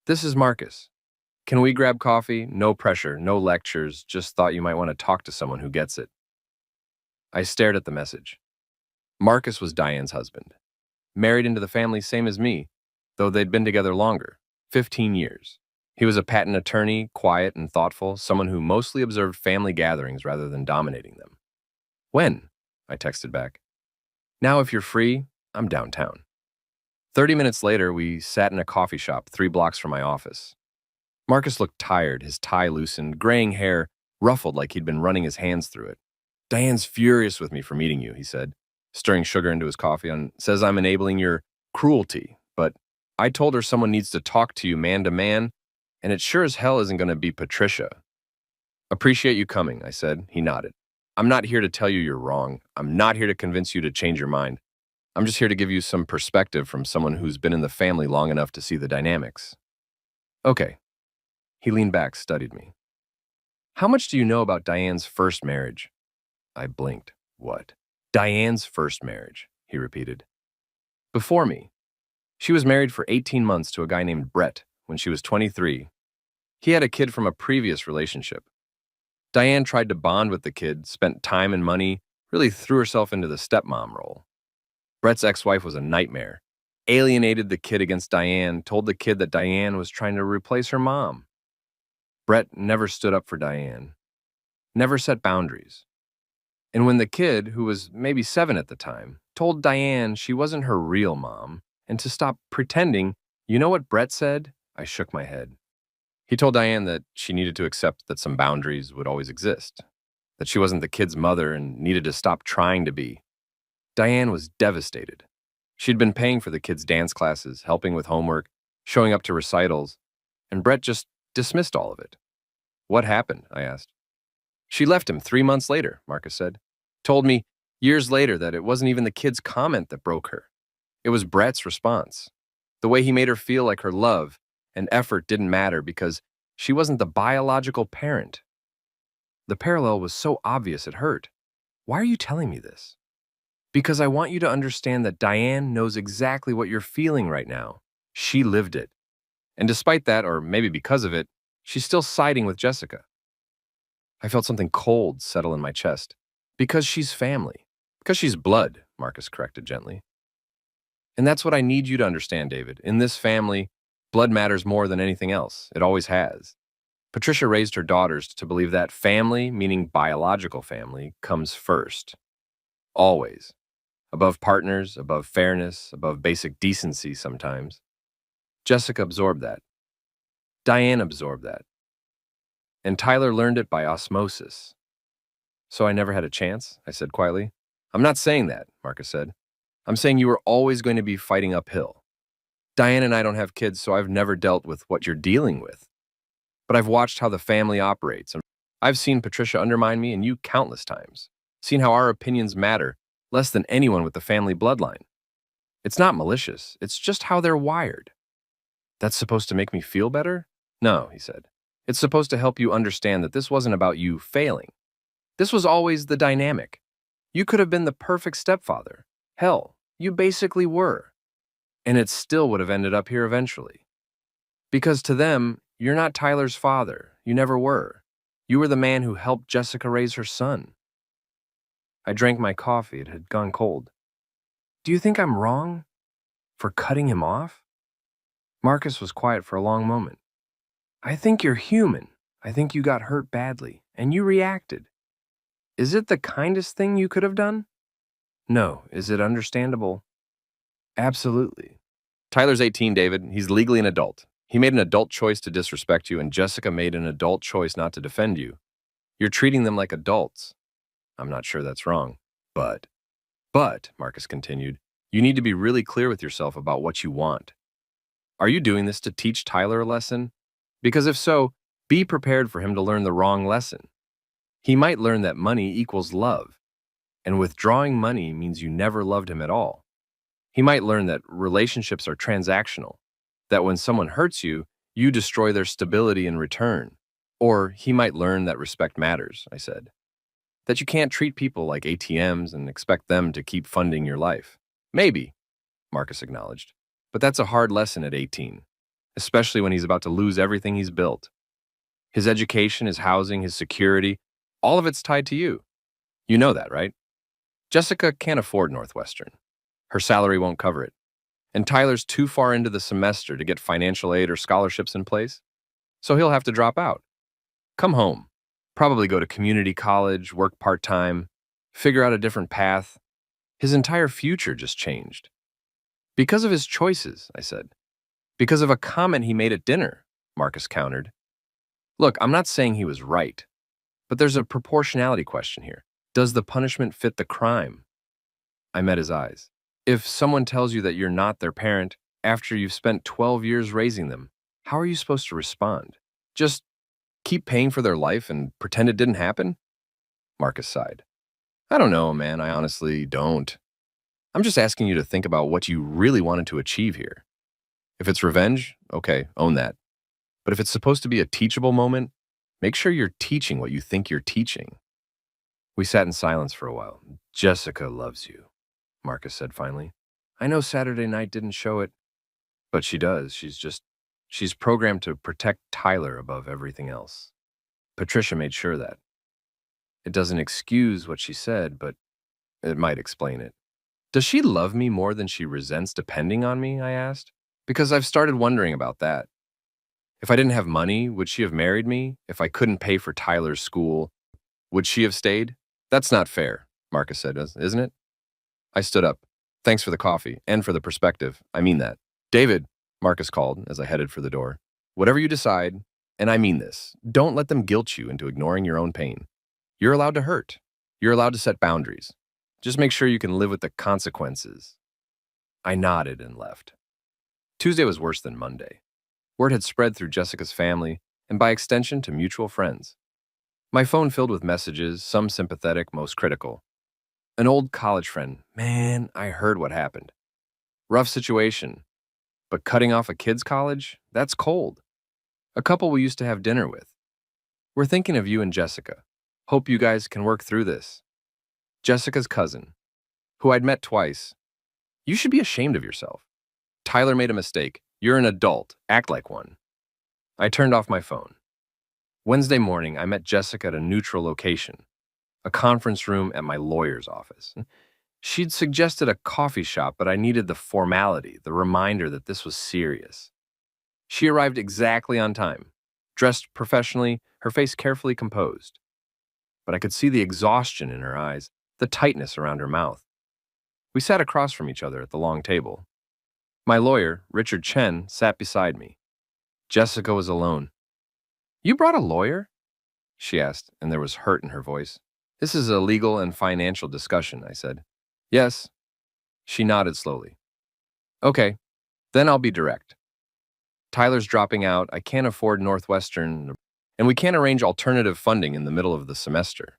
This is Marcus. Can we grab coffee? No pressure, no lectures, just thought you might want to talk to someone who gets it. I stared at the message. Marcus was Diane's husband. Married into the family same as me, though they'd been together longer, 15 years. He was a patent attorney, quiet and thoughtful, someone who mostly observed family gatherings rather than dominating them. When? I texted back. Now, if you're free, I'm downtown. 30 minutes later, we sat in a coffee shop 3 blocks from my office. Marcus looked tired, his tie loosened, graying hair ruffled like he'd been running his hands through it. Diane's furious with me for meeting you, he said, stirring sugar into his coffee, and says I'm enabling your cruelty. But I told her someone needs to talk to you man to man, and it sure as hell isn't going to be Patricia. Appreciate you coming, I said. He nodded. I'm not here to tell you you're wrong. I'm not here to convince you to change your mind. I'm just here to give you some perspective from someone who's been in the family long enough to see the dynamics. Okay. He leaned back, studied me. How much do you know about Diane's first marriage? I blinked. What? Diane's first marriage, he repeated. Before me. She was married for 18 months to a guy named Brett when she was 23. He had a kid from a previous relationship. Diane tried to bond with the kid, spent time and money, really threw herself into the stepmom role. Brett's ex-wife was a nightmare, alienated the kid against Diane, told the kid that Diane was trying to replace her mom. Brett never stood up for Diane, never set boundaries. And when the kid, who was maybe 7 at the time, told Diane she wasn't her real mom and to stop pretending, you know what Brett said? I shook my head. He told Diane that she needed to accept that some boundaries would always exist, that she wasn't the kid's mother and needed to stop trying to be. Diane was devastated. She'd been paying for the kids' dance classes, helping with homework, showing up to recitals, and Brett just dismissed all of it. What happened? I asked. She left him 3 months later, Marcus said. Told me years later that it wasn't even the kid's comment that broke her. It was Brett's response. The way he made her feel like her love and effort didn't matter because she wasn't the biological parent. The parallel was so obvious it hurt. Why are you telling me this? Because I want you to understand that Diane knows exactly what you're feeling right now. She lived it. And despite that, or maybe because of it, she's still siding with Jessica. I felt something cold settle in my chest. Because she's family. Because she's blood, Marcus corrected gently. And that's what I need you to understand, David. In this family, blood matters more than anything else. It always has. Patricia raised her daughters to believe that family, meaning biological family, comes first. Always. Above partners, above fairness, above basic decency sometimes. Jessica absorbed that. Diane absorbed that. And Tyler learned it by osmosis. So I never had a chance, I said quietly. I'm not saying that, Marcus said. I'm saying you were always going to be fighting uphill. Diane and I don't have kids, so I've never dealt with what you're dealing with. But I've watched how the family operates, and I've seen Patricia undermine me and you countless times, seen how our opinions matter less than anyone with the family bloodline. It's not malicious, it's just how they're wired. That's supposed to make me feel better? No, he said. It's supposed to help you understand that this wasn't about you failing. This was always the dynamic. You could have been the perfect stepfather. Hell, you basically were. And it still would have ended up here eventually. Because to them, you're not Tyler's father. You never were. You were the man who helped Jessica raise her son. I drank my coffee. It had gone cold. Do you think I'm wrong for cutting him off? Marcus was quiet for a long moment. I think you're human. I think you got hurt badly, and you reacted. Is it the kindest thing you could have done? No. Is it understandable? Absolutely. Tyler's 18, David. He's legally an adult. He made an adult choice to disrespect you, and Jessica made an adult choice not to defend you. You're treating them like adults. I'm not sure that's wrong. But, Marcus continued, you need to be really clear with yourself about what you want. Are you doing this to teach Tyler a lesson? Because if so, be prepared for him to learn the wrong lesson. He might learn that money equals love, and withdrawing money means you never loved him at all. He might learn that relationships are transactional, that when someone hurts you, you destroy their stability in return. Or he might learn that respect matters, I said. That you can't treat people like ATMs and expect them to keep funding your life. Maybe, Marcus acknowledged, but that's a hard lesson at 18, especially when he's about to lose everything he's built. His education, his housing, his security, all of it's tied to you. You know that, right? Jessica can't afford Northwestern. Her salary won't cover it. And Tyler's too far into the semester to get financial aid or scholarships in place, so he'll have to drop out. Come home. Probably go to community college, work part-time, figure out a different path. His entire future just changed. Because of his choices, I said. Because of a comment he made at dinner, Marcus countered. Look, I'm not saying he was right, but there's a proportionality question here. Does the punishment fit the crime? I met his eyes. If someone tells you that you're not their parent after you've spent 12 years raising them, how are you supposed to respond? Just keep paying for their life and pretend it didn't happen? Marcus sighed. I don't know, man. I honestly don't. I'm just asking you to think about what you really wanted to achieve here. If it's revenge, okay, own that. But if it's supposed to be a teachable moment, make sure you're teaching what you think you're teaching. We sat in silence for a while. Jessica loves you, Marcus said finally. I know Saturday night didn't show it, but she does. She's programmed to protect Tyler above everything else. Patricia made sure that. It doesn't excuse what she said, but it might explain it. Does she love me more than she resents depending on me? I asked. Because I've started wondering about that. If I didn't have money, would she have married me? If I couldn't pay for Tyler's school, would she have stayed? That's not fair, Marcus said, isn't it? I stood up. Thanks for the coffee and for the perspective. I mean that. David, Marcus called as I headed for the door. Whatever you decide, and I mean this, don't let them guilt you into ignoring your own pain. You're allowed to hurt. You're allowed to set boundaries. Just make sure you can live with the consequences. I nodded and left. Tuesday was worse than Monday. Word had spread through Jessica's family, and by extension to mutual friends. My phone filled with messages, some sympathetic, most critical. An old college friend, man, I heard what happened. Rough situation, but cutting off a kid's college? That's cold. A couple we used to have dinner with. We're thinking of you and Jessica. Hope you guys can work through this. Jessica's cousin, who I'd met twice. You should be ashamed of yourself. Tyler made a mistake. You're an adult. Act like one. I turned off my phone. Wednesday morning, I met Jessica at a neutral location, a conference room at my lawyer's office. She'd suggested a coffee shop, but I needed the formality, the reminder that this was serious. She arrived exactly on time, dressed professionally, her face carefully composed. But I could see the exhaustion in her eyes, the tightness around her mouth. We sat across from each other at the long table. My lawyer, Richard Chen, sat beside me. Jessica was alone. You brought a lawyer? She asked, and there was hurt in her voice. This is a legal and financial discussion, I said. Yes. She nodded slowly. Okay, then I'll be direct. Tyler's dropping out, I can't afford Northwestern, and we can't arrange alternative funding in the middle of the semester.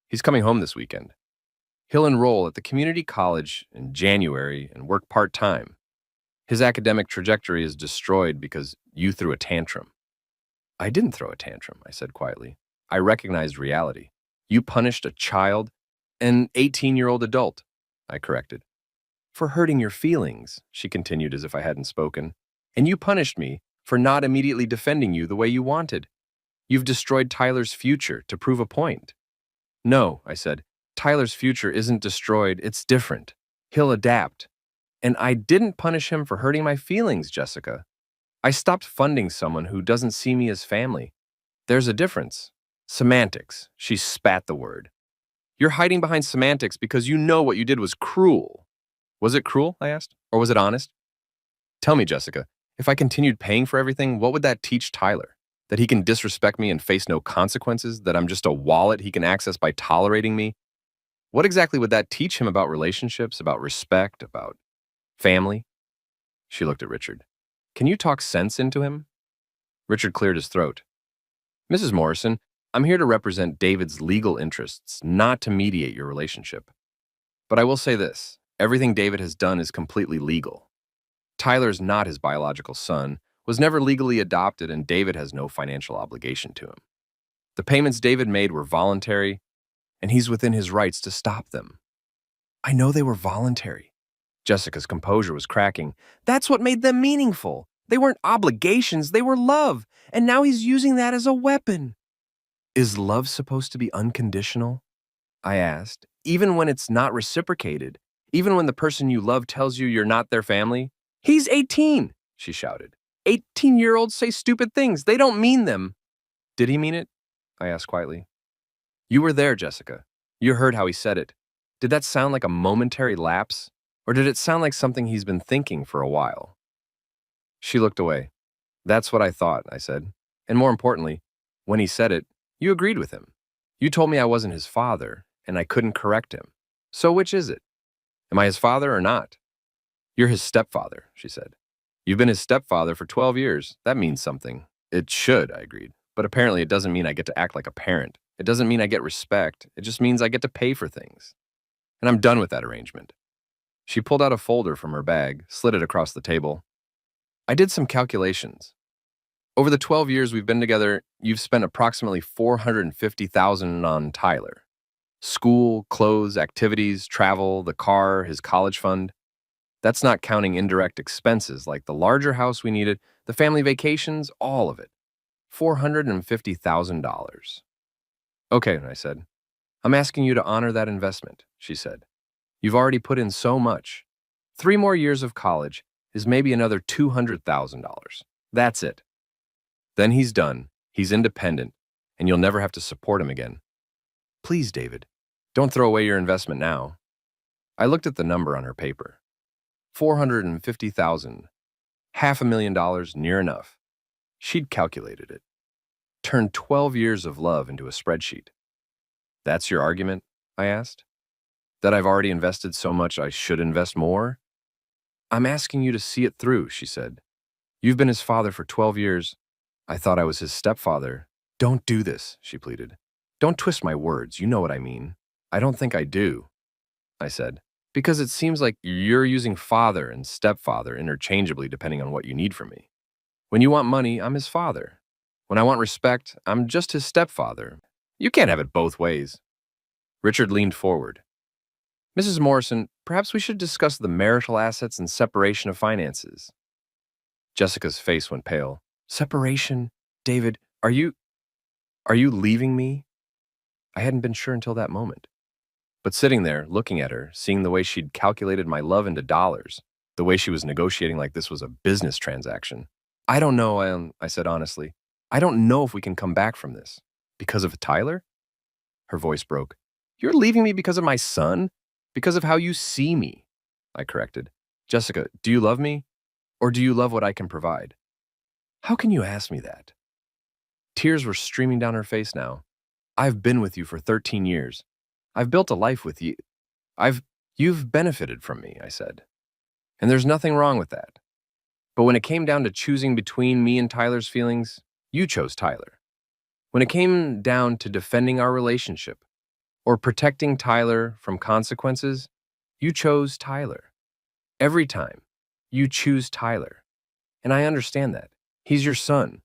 He's coming home this weekend. He'll enroll at the community college in January and work part-time. His academic trajectory is destroyed because you threw a tantrum. I didn't throw a tantrum, I said quietly. I recognized reality. You punished a child, an 18-year-old adult, I corrected. For hurting your feelings, she continued as if I hadn't spoken. And you punished me for not immediately defending you the way you wanted. You've destroyed Tyler's future to prove a point. No, I said. Tyler's future isn't destroyed, it's different. He'll adapt. And I didn't punish him for hurting my feelings, Jessica. I stopped funding someone who doesn't see me as family. There's a difference. Semantics. She spat the word. You're hiding behind semantics because you know what you did was cruel. Was it cruel, I asked, or was it honest? Tell me, Jessica, if I continued paying for everything, what would that teach Tyler? That he can disrespect me and face no consequences? That I'm just a wallet he can access by tolerating me? What exactly would that teach him about relationships, about respect, about family? She looked at Richard. Can you talk sense into him? Richard cleared his throat. Mrs. Morrison, I'm here to represent David's legal interests, not to mediate your relationship. But I will say this, everything David has done is completely legal. Tyler's not his biological son, was never legally adopted, and David has no financial obligation to him. The payments David made were voluntary, and he's within his rights to stop them. I know they were voluntary. Jessica's composure was cracking. That's what made them meaningful. They weren't obligations, they were love, and now he's using that as a weapon. Is love supposed to be unconditional? I asked. Even when it's not reciprocated, even when the person you love tells you you're not their family? He's 18, she shouted. 18-year-olds say stupid things. They don't mean them. Did he mean it? I asked quietly. You were there, Jessica. You heard how he said it. Did that sound like a momentary lapse, or did it sound like something he's been thinking for a while? She looked away. That's what I thought, I said. And more importantly, when he said it, you agreed with him. You told me I wasn't his father, and I couldn't correct him. So which is it? Am I his father or not? You're his stepfather, she said. You've been his stepfather for 12 years. That means something. It should, I agreed. But apparently it doesn't mean I get to act like a parent. It doesn't mean I get respect. It just means I get to pay for things. And I'm done with that arrangement. She pulled out a folder from her bag, slid it across the table. I did some calculations. Over the 12 years we've been together, you've spent approximately $450,000 on Tyler. School, clothes, activities, travel, the car, his college fund. That's not counting indirect expenses like the larger house we needed, the family vacations, all of it. $450,000. Okay, I said. I'm asking you to honor that investment, she said. You've already put in so much. 3 more years of college is maybe another $200,000. That's it. Then he's done, he's independent, and you'll never have to support him again. Please, David, don't throw away your investment now. I looked at the number on her paper. 450,000. $500,000 near enough. She'd calculated it. Turned 12 years of love into a spreadsheet. That's your argument? I asked. That I've already invested so much I should invest more? I'm asking you to see it through, she said. You've been his father for 12 years. I thought I was his stepfather. Don't do this, she pleaded. Don't twist my words, you know what I mean. I don't think I do, I said, because it seems like you're using father and stepfather interchangeably depending on what you need from me. When you want money, I'm his father. When I want respect, I'm just his stepfather. You can't have it both ways. Richard leaned forward. Mrs. Morrison, perhaps we should discuss the marital assets and separation of finances. Jessica's face went pale. Separation? David, are you leaving me? I hadn't been sure until that moment. But sitting there, looking at her, seeing the way she'd calculated my love into dollars, the way she was negotiating like this was a business transaction. I don't know, I said honestly. I don't know if we can come back from this. Because of Tyler? Her voice broke. You're leaving me because of my son? Because of how you see me? I corrected. Jessica, do you love me? Or do you love what I can provide? How can you ask me that? Tears were streaming down her face now. I've been with you for 13 years. I've built a life with you. You've benefited from me, I said. And there's nothing wrong with that. But when it came down to choosing between me and Tyler's feelings, you chose Tyler. When it came down to defending our relationship or protecting Tyler from consequences, you chose Tyler. Every time, you choose Tyler. And I understand that. He's your son.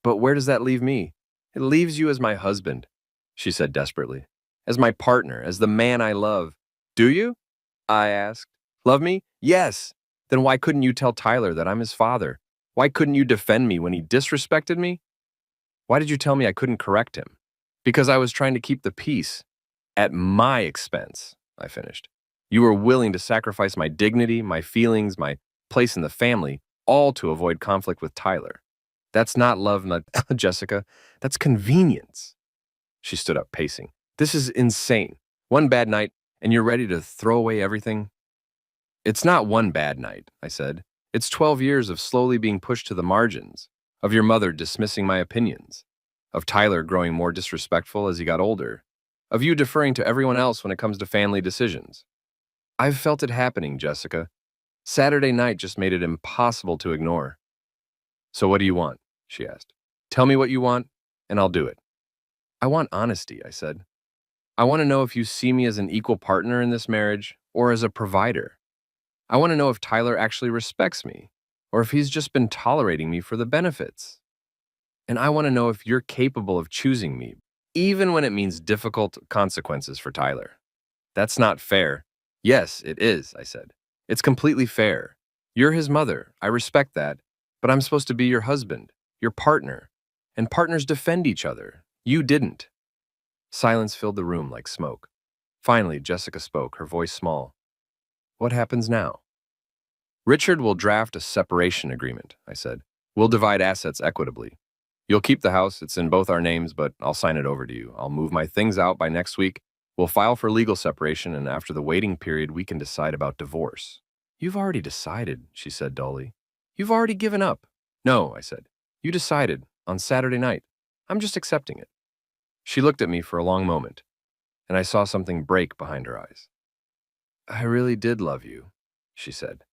But where does that leave me? It leaves you as my husband, she said desperately. As my partner, as the man I love. Do you? I asked. Love me? Yes. Then why couldn't you tell Tyler that I'm his father? Why couldn't you defend me when he disrespected me? Why did you tell me I couldn't correct him? Because I was trying to keep the peace. At my expense, I finished. You were willing to sacrifice my dignity, my feelings, my place in the family, all to avoid conflict with Tyler. That's not love, Jessica. That's convenience. She stood up, pacing. This is insane. One bad night, and you're ready to throw away everything? It's not one bad night, I said. It's 12 years of slowly being pushed to the margins, of your mother dismissing my opinions, of Tyler growing more disrespectful as he got older, of you deferring to everyone else when it comes to family decisions. I've felt it happening, Jessica. Saturday night just made it impossible to ignore. So what do you want? She asked. Tell me what you want, and I'll do it. I want honesty, I said. I want to know if you see me as an equal partner in this marriage or as a provider. I want to know if Tyler actually respects me or if he's just been tolerating me for the benefits. And I want to know if you're capable of choosing me, even when it means difficult consequences for Tyler. That's not fair. Yes, it is, I said. It's completely fair. You're his mother. I respect that. But I'm supposed to be your husband, your partner. And partners defend each other. You didn't. Silence filled the room like smoke. Finally, Jessica spoke, her voice small. What happens now? Richard will draft a separation agreement, I said. We'll divide assets equitably. You'll keep the house. It's in both our names, but I'll sign it over to you. I'll move my things out by next week. We'll file for legal separation, and after the waiting period, we can decide about divorce. You've already decided, she said dully. You've already given up. No, I said. You decided on Saturday night. I'm just accepting it. She looked at me for a long moment, and I saw something break behind her eyes. I really did love you, she said.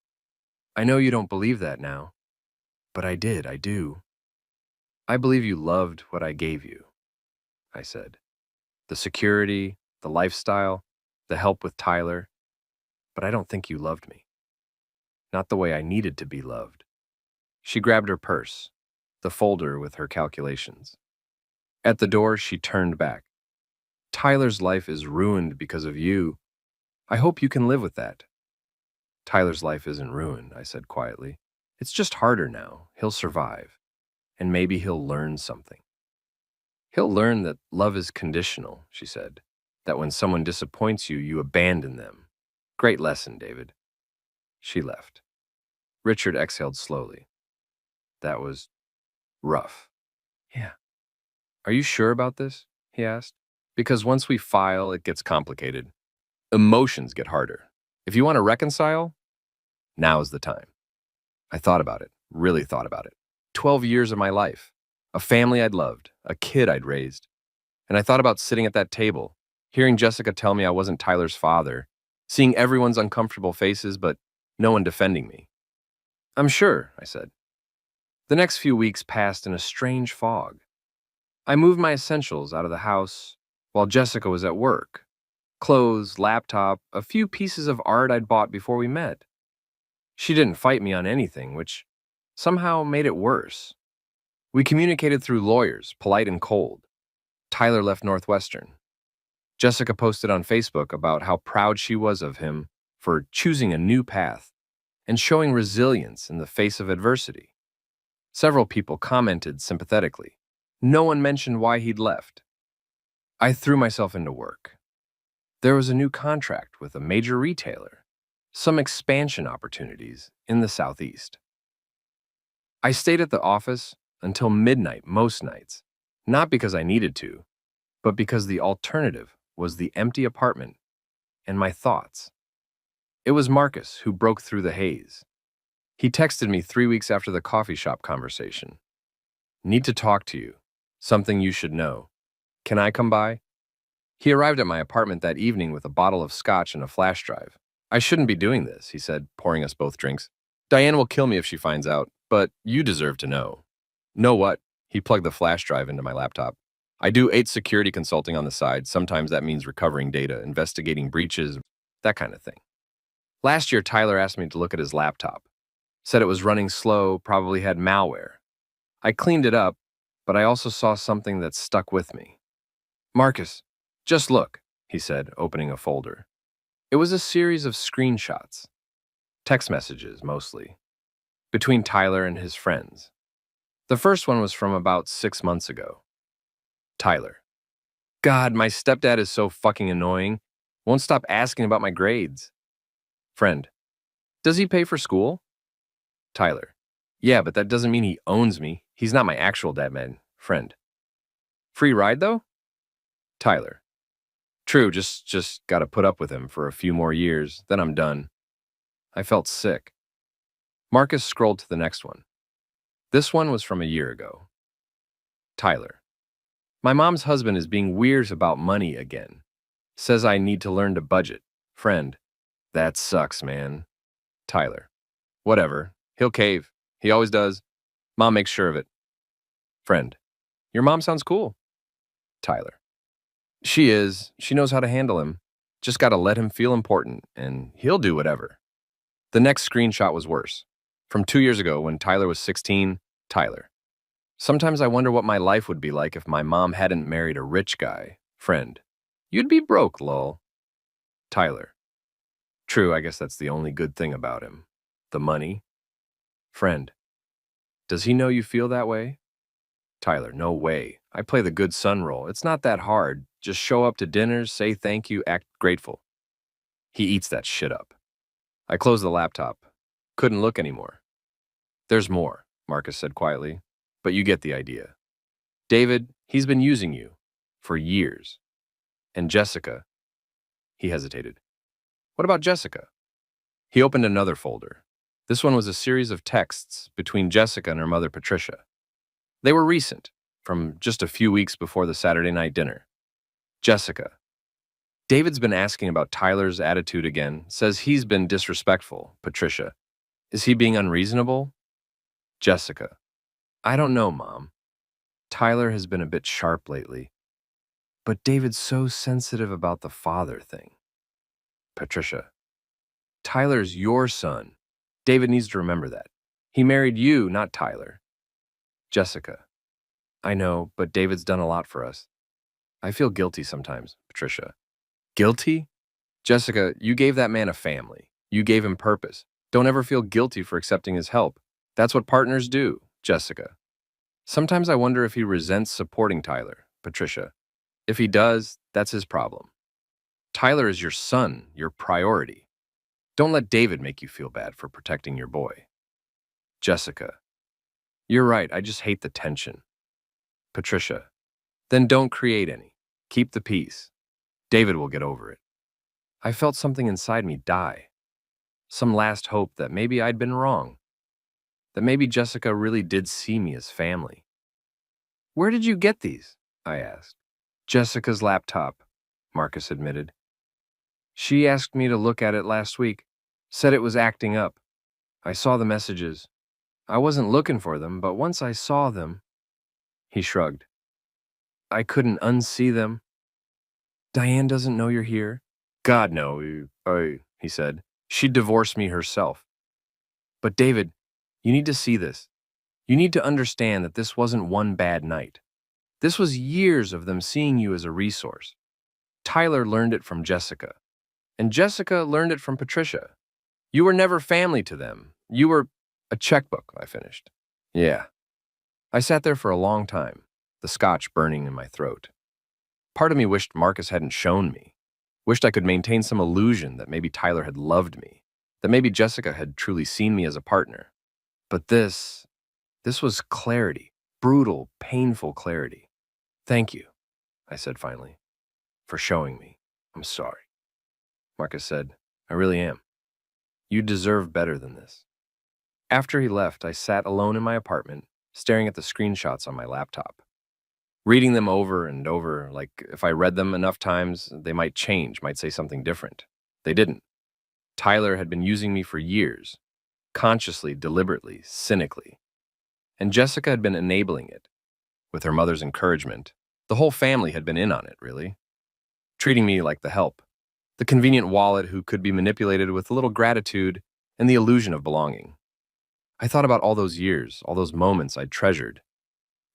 I know you don't believe that now, but I did, I do. I believe you loved what I gave you, I said. The security, the lifestyle, the help with Tyler, but I don't think you loved me. Not the way I needed to be loved. She grabbed her purse, the folder with her calculations. At the door, she turned back. Tyler's life is ruined because of you. I hope you can live with that. Tyler's life isn't ruined, I said quietly. It's just harder now. He'll survive. And maybe he'll learn something. He'll learn that love is conditional, she said. That when someone disappoints you, you abandon them. Great lesson, David. She left. Richard exhaled slowly. That was rough. Yeah. Are you sure about this? He asked. Because once we file, it gets complicated. Emotions get harder. If you want to reconcile, now is the time. I thought about it, really thought about it. 12 years of my life, a family I'd loved, a kid I'd raised. And I thought about sitting at that table, hearing Jessica tell me I wasn't Tyler's father, seeing everyone's uncomfortable faces, but no one defending me. I'm sure, I said. The next few weeks passed in a strange fog. I moved my essentials out of the house while Jessica was at work. Clothes, laptop, a few pieces of art I'd bought before we met. She didn't fight me on anything, which somehow made it worse. We communicated through lawyers, polite and cold. Tyler left Northwestern. Jessica posted on Facebook about how proud she was of him for choosing a new path and showing resilience in the face of adversity. Several people commented sympathetically. No one mentioned why he'd left. I threw myself into work. There was a new contract with a major retailer, some expansion opportunities in the Southeast. I stayed at the office until midnight most nights, not because I needed to, but because the alternative was the empty apartment and my thoughts. It was Marcus who broke through the haze. He texted me 3 weeks after the coffee shop conversation. Need to talk to you. Something you should know. Can I come by? He arrived at my apartment that evening with a bottle of scotch and a flash drive. I shouldn't be doing this, he said, pouring us both drinks. Diane will kill me if she finds out, but you deserve to know. Know what? He plugged the flash drive into my laptop. I do 8 security consulting on the side. Sometimes that means recovering data, investigating breaches, that kind of thing. Last year, Tyler asked me to look at his laptop. Said it was running slow, probably had malware. I cleaned it up, but I also saw something that stuck with me. Marcus, just look, he said, opening a folder. It was a series of screenshots. Text messages, mostly. Between Tyler and his friends. The first one was from about 6 months ago. Tyler. God, my stepdad is so fucking annoying. Won't stop asking about my grades. Friend. Does he pay for school? Tyler. Yeah, but that doesn't mean he owns me. He's not my actual dad, man. Friend. Free ride, though? Tyler. True, just gotta put up with him for a few more years, then I'm done. I felt sick. Marcus scrolled to the next one. This one was from a year ago. Tyler. My mom's husband is being weird about money again. Says I need to learn to budget. Friend. That sucks, man. Tyler. Whatever. He'll cave. He always does. Mom makes sure of it. Friend. Your mom sounds cool. Tyler. She is. She knows how to handle him. Just gotta let him feel important, and he'll do whatever. The next screenshot was worse. From 2 years ago, when Tyler was 16, Tyler. Sometimes I wonder what my life would be like if my mom hadn't married a rich guy. Friend. You'd be broke, lol. Tyler. True, I guess that's the only good thing about him. The money. Friend. Does he know you feel that way? Tyler. No way. I play the good son role. It's not that hard. Just show up to dinners, say thank you, act grateful. He eats that shit up. I closed the laptop. Couldn't look anymore. There's more, Marcus said quietly, but you get the idea. David, he's been using you for years. And Jessica, He hesitated. What about Jessica? He opened another folder. This one was a series of texts between Jessica and her mother, Patricia. They were recent, from just a few weeks before the Saturday night dinner. Jessica. David's been asking about Tyler's attitude again, says he's been disrespectful. Patricia. Is he being unreasonable? Jessica. I don't know, Mom. Tyler has been a bit sharp lately. But David's so sensitive about the father thing. Patricia. Tyler's your son. David needs to remember that. He married you, not Tyler. Jessica. I know, but David's done a lot for us. I feel guilty sometimes, Patricia. Guilty? Jessica, you gave that man a family. You gave him purpose. Don't ever feel guilty for accepting his help. That's what partners do, Jessica. Sometimes I wonder if he resents supporting Tyler, Patricia. If he does, that's his problem. Tyler is your son, your priority. Don't let David make you feel bad for protecting your boy. Jessica. You're right, I just hate the tension. Patricia. Then don't create any. Keep the peace. David will get over it. I felt something inside me die. Some last hope that maybe I'd been wrong. That maybe Jessica really did see me as family. Where did you get these? I asked. Jessica's laptop, Marcus admitted. She asked me to look at it last week, said it was acting up. I saw the messages. I wasn't looking for them, but once I saw them, he shrugged. I couldn't unsee them. Diane doesn't know you're here? God, no, he said. She'd divorce me herself. But David, you need to see this. You need to understand that this wasn't one bad night. This was years of them seeing you as a resource. Tyler learned it from Jessica, and Jessica learned it from Patricia. You were never family to them. You were a checkbook, I finished. Yeah. I sat there for a long time, the scotch burning in my throat. Part of me wished Marcus hadn't shown me, wished I could maintain some illusion that maybe Tyler had loved me, that maybe Jessica had truly seen me as a partner. But this was clarity, brutal, painful clarity. Thank you, I said finally, for showing me. I'm sorry. Marcus said, I really am. You deserve better than this. After he left, I sat alone in my apartment, staring at the screenshots on my laptop, reading them over and over, like if I read them enough times, they might change, might say something different. They didn't. Tyler had been using me for years, consciously, deliberately, cynically. And Jessica had been enabling it. With her mother's encouragement, the whole family had been in on it, really. Treating me like the help, the convenient wallet who could be manipulated with a little gratitude and the illusion of belonging. I thought about all those years, all those moments I'd treasured.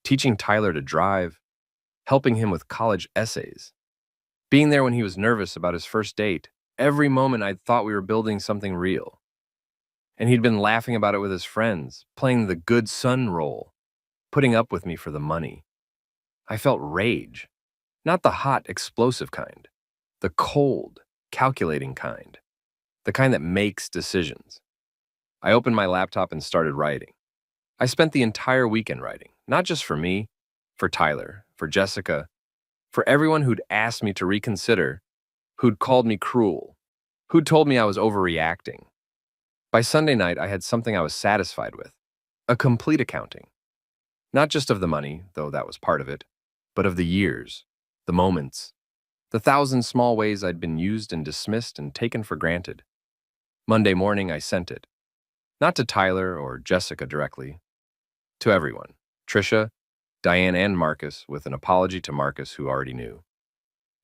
Teaching Tyler to drive, helping him with college essays, being there when he was nervous about his first date. Every moment I'd thought we were building something real. And he'd been laughing about it with his friends, playing the good son role, putting up with me for the money. I felt rage, not the hot, explosive kind, the cold, calculating kind, the kind that makes decisions. I opened my laptop and started writing. I spent the entire weekend writing, not just for me, for Tyler, for Jessica, for everyone who'd asked me to reconsider, who'd called me cruel, who'd told me I was overreacting. By Sunday night, I had something I was satisfied with, a complete accounting. Not just of the money, though that was part of it, but of the years, the moments, the thousand small ways I'd been used and dismissed and taken for granted. Monday morning, I sent it. Not to Tyler or Jessica directly, to everyone, Trisha, Diane, and Marcus, with an apology to Marcus, who already knew.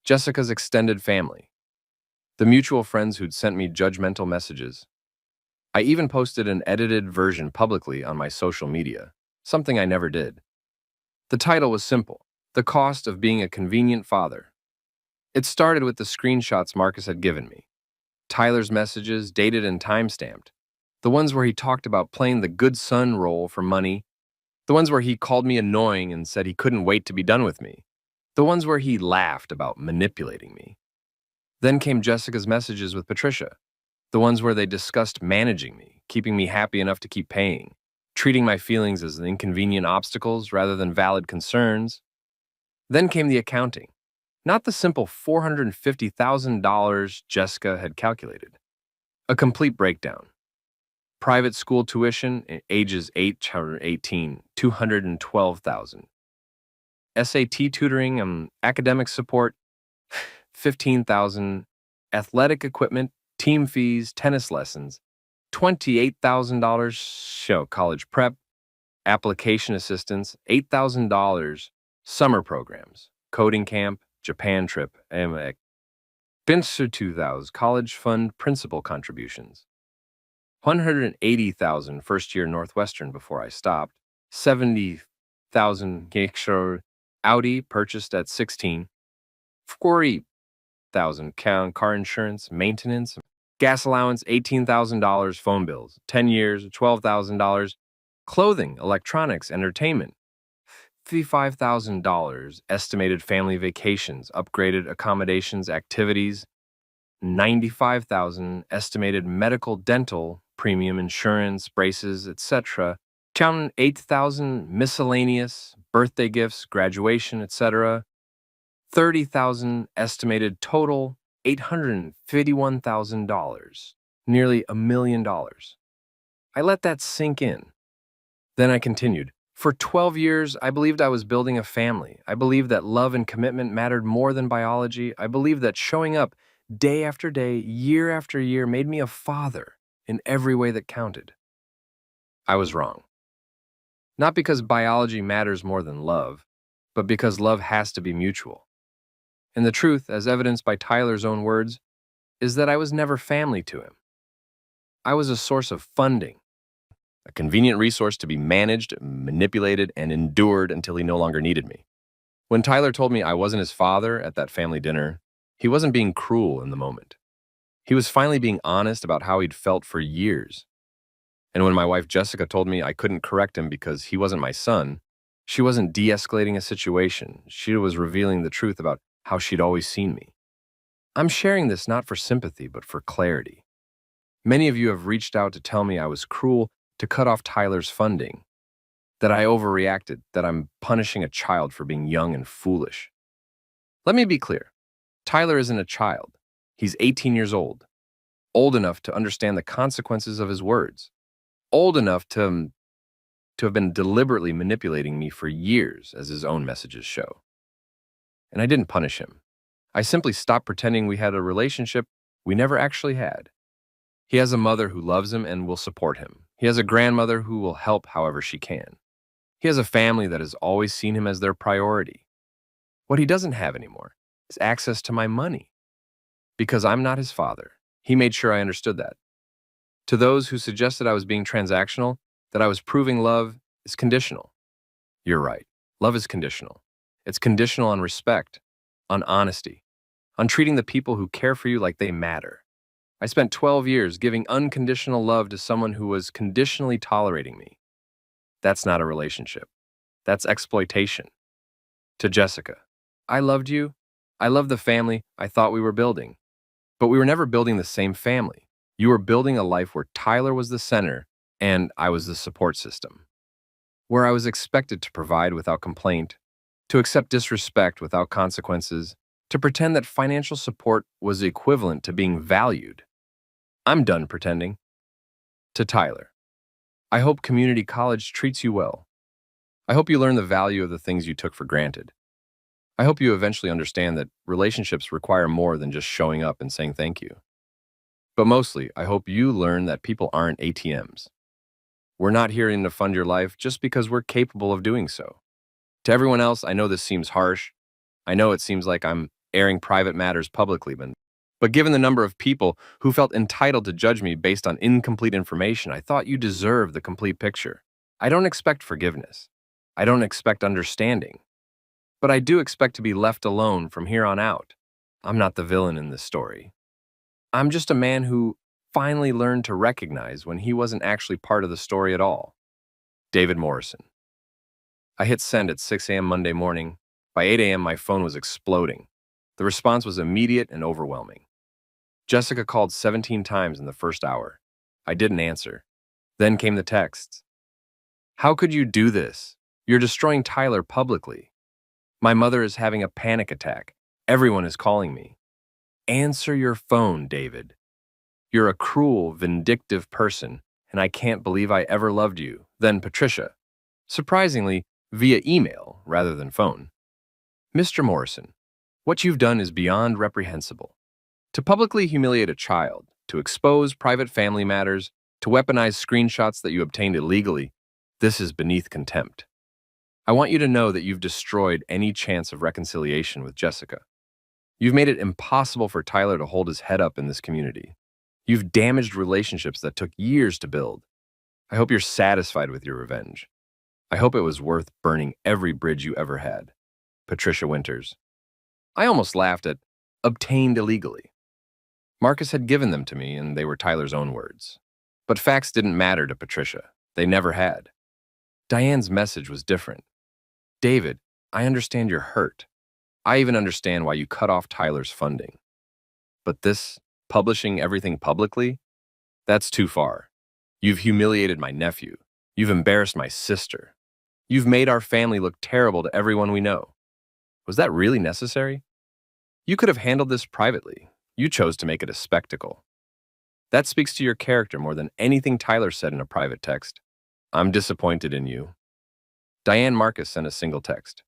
Jessica's extended family, the mutual friends who'd sent me judgmental messages. I even posted an edited version publicly on my social media, something I never did. The title was simple, The Cost of Being a Convenient Father. It started with the screenshots Marcus had given me. Tyler's messages, dated and time-stamped. The ones where he talked about playing the good son role for money. The ones where he called me annoying and said he couldn't wait to be done with me. The ones where he laughed about manipulating me. Then came Jessica's messages with Patricia. The ones where they discussed managing me, keeping me happy enough to keep paying, treating my feelings as inconvenient obstacles rather than valid concerns. Then came the accounting. Not the simple $450,000 Jessica had calculated. A complete breakdown. Private school tuition, ages 8 to 18, 212,000. SAT tutoring and academic support, 15,000. Athletic equipment, team fees, tennis lessons, $28,000. Show college prep, application assistance, $8,000. Summer programs, coding camp, Japan trip, Pincer 2,000 college fund principal contributions. 180,000 first year Northwestern before I stopped. 70,000 Audi purchased at 16. 40,000 car insurance, maintenance, gas allowance, $18,000 phone bills, 10 years, $12,000 clothing, electronics, entertainment. $55,000 estimated family vacations, upgraded accommodations, activities, 95,000 estimated medical, dental, premium insurance, braces, etc. 8,000 miscellaneous, birthday gifts, graduation, etc. 30,000 estimated total, $851,000, nearly $1 million. I let that sink in. Then I continued. For 12 years, I believed I was building a family. I believed that love and commitment mattered more than biology. I believed that showing up day after day, year after year, made me a father in every way that counted. I was wrong. Not because biology matters more than love, but because love has to be mutual. And the truth, as evidenced by Tyler's own words, is that I was never family to him. I was a source of funding, a convenient resource to be managed, manipulated, and endured until he no longer needed me. When Tyler told me I wasn't his father at that family dinner, he wasn't being cruel in the moment. He was finally being honest about how he'd felt for years. And when my wife Jessica told me I couldn't correct him because he wasn't my son, she wasn't de-escalating a situation. She was revealing the truth about how she'd always seen me. I'm sharing this not for sympathy, but for clarity. Many of you have reached out to tell me I was cruel to cut off Tyler's funding, that I overreacted, that I'm punishing a child for being young and foolish. Let me be clear. Tyler isn't a child. He's 18 years old enough to understand the consequences of his words, old enough to have been deliberately manipulating me for years, as his own messages show. And I didn't punish him. I simply stopped pretending we had a relationship we never actually had. He has a mother who loves him and will support him. He has a grandmother who will help however she can. He has a family that has always seen him as their priority. What he doesn't have anymore is access to my money. Because I'm not his father, he made sure I understood that. To those who suggested I was being transactional, that I was proving love is conditional. You're right. Love is conditional. It's conditional on respect, on honesty, on treating the people who care for you like they matter. I spent 12 years giving unconditional love to someone who was conditionally tolerating me. That's not a relationship. That's exploitation. To Jessica, I loved you. I loved the family I thought we were building. But we were never building the same family. You were building a life where Tyler was the center and I was the support system. Where I was expected to provide without complaint, to accept disrespect without consequences, to pretend that financial support was equivalent to being valued. I'm done pretending. To Tyler, I hope community college treats you well. I hope you learn the value of the things you took for granted. I hope you eventually understand that relationships require more than just showing up and saying thank you. But mostly, I hope you learn that people aren't ATMs. We're not here to fund your life just because we're capable of doing so. To everyone else, I know this seems harsh. I know it seems like I'm airing private matters publicly, but given the number of people who felt entitled to judge me based on incomplete information, I thought you deserved the complete picture. I don't expect forgiveness. I don't expect understanding. But I do expect to be left alone from here on out. I'm not the villain in this story. I'm just a man who finally learned to recognize when he wasn't actually part of the story at all. David Morrison. I hit send at 6 a.m. Monday morning. By 8 a.m., my phone was exploding. The response was immediate and overwhelming. Jessica called 17 times in the first hour. I didn't answer. Then came the texts. How could you do this? You're destroying Tyler publicly. My mother is having a panic attack. Everyone is calling me. Answer your phone, David. You're a cruel, vindictive person, and I can't believe I ever loved you. Then Patricia, surprisingly, via email rather than phone. Mr. Morrison, what you've done is beyond reprehensible. To publicly humiliate a child, to expose private family matters, to weaponize screenshots that you obtained illegally, this is beneath contempt. I want you to know that you've destroyed any chance of reconciliation with Jessica. You've made it impossible for Tyler to hold his head up in this community. You've damaged relationships that took years to build. I hope you're satisfied with your revenge. I hope it was worth burning every bridge you ever had. Patricia Winters. I almost laughed at obtained illegally. Marcus had given them to me, and they were Tyler's own words. But facts didn't matter to Patricia. They never had. Diane's message was different. David, I understand you're hurt. I even understand why you cut off Tyler's funding. But this, publishing everything publicly, that's too far. You've humiliated my nephew. You've embarrassed my sister. You've made our family look terrible to everyone we know. Was that really necessary? You could have handled this privately. You chose to make it a spectacle. That speaks to your character more than anything Tyler said in a private text. I'm disappointed in you. Diane Marcus sent a single text.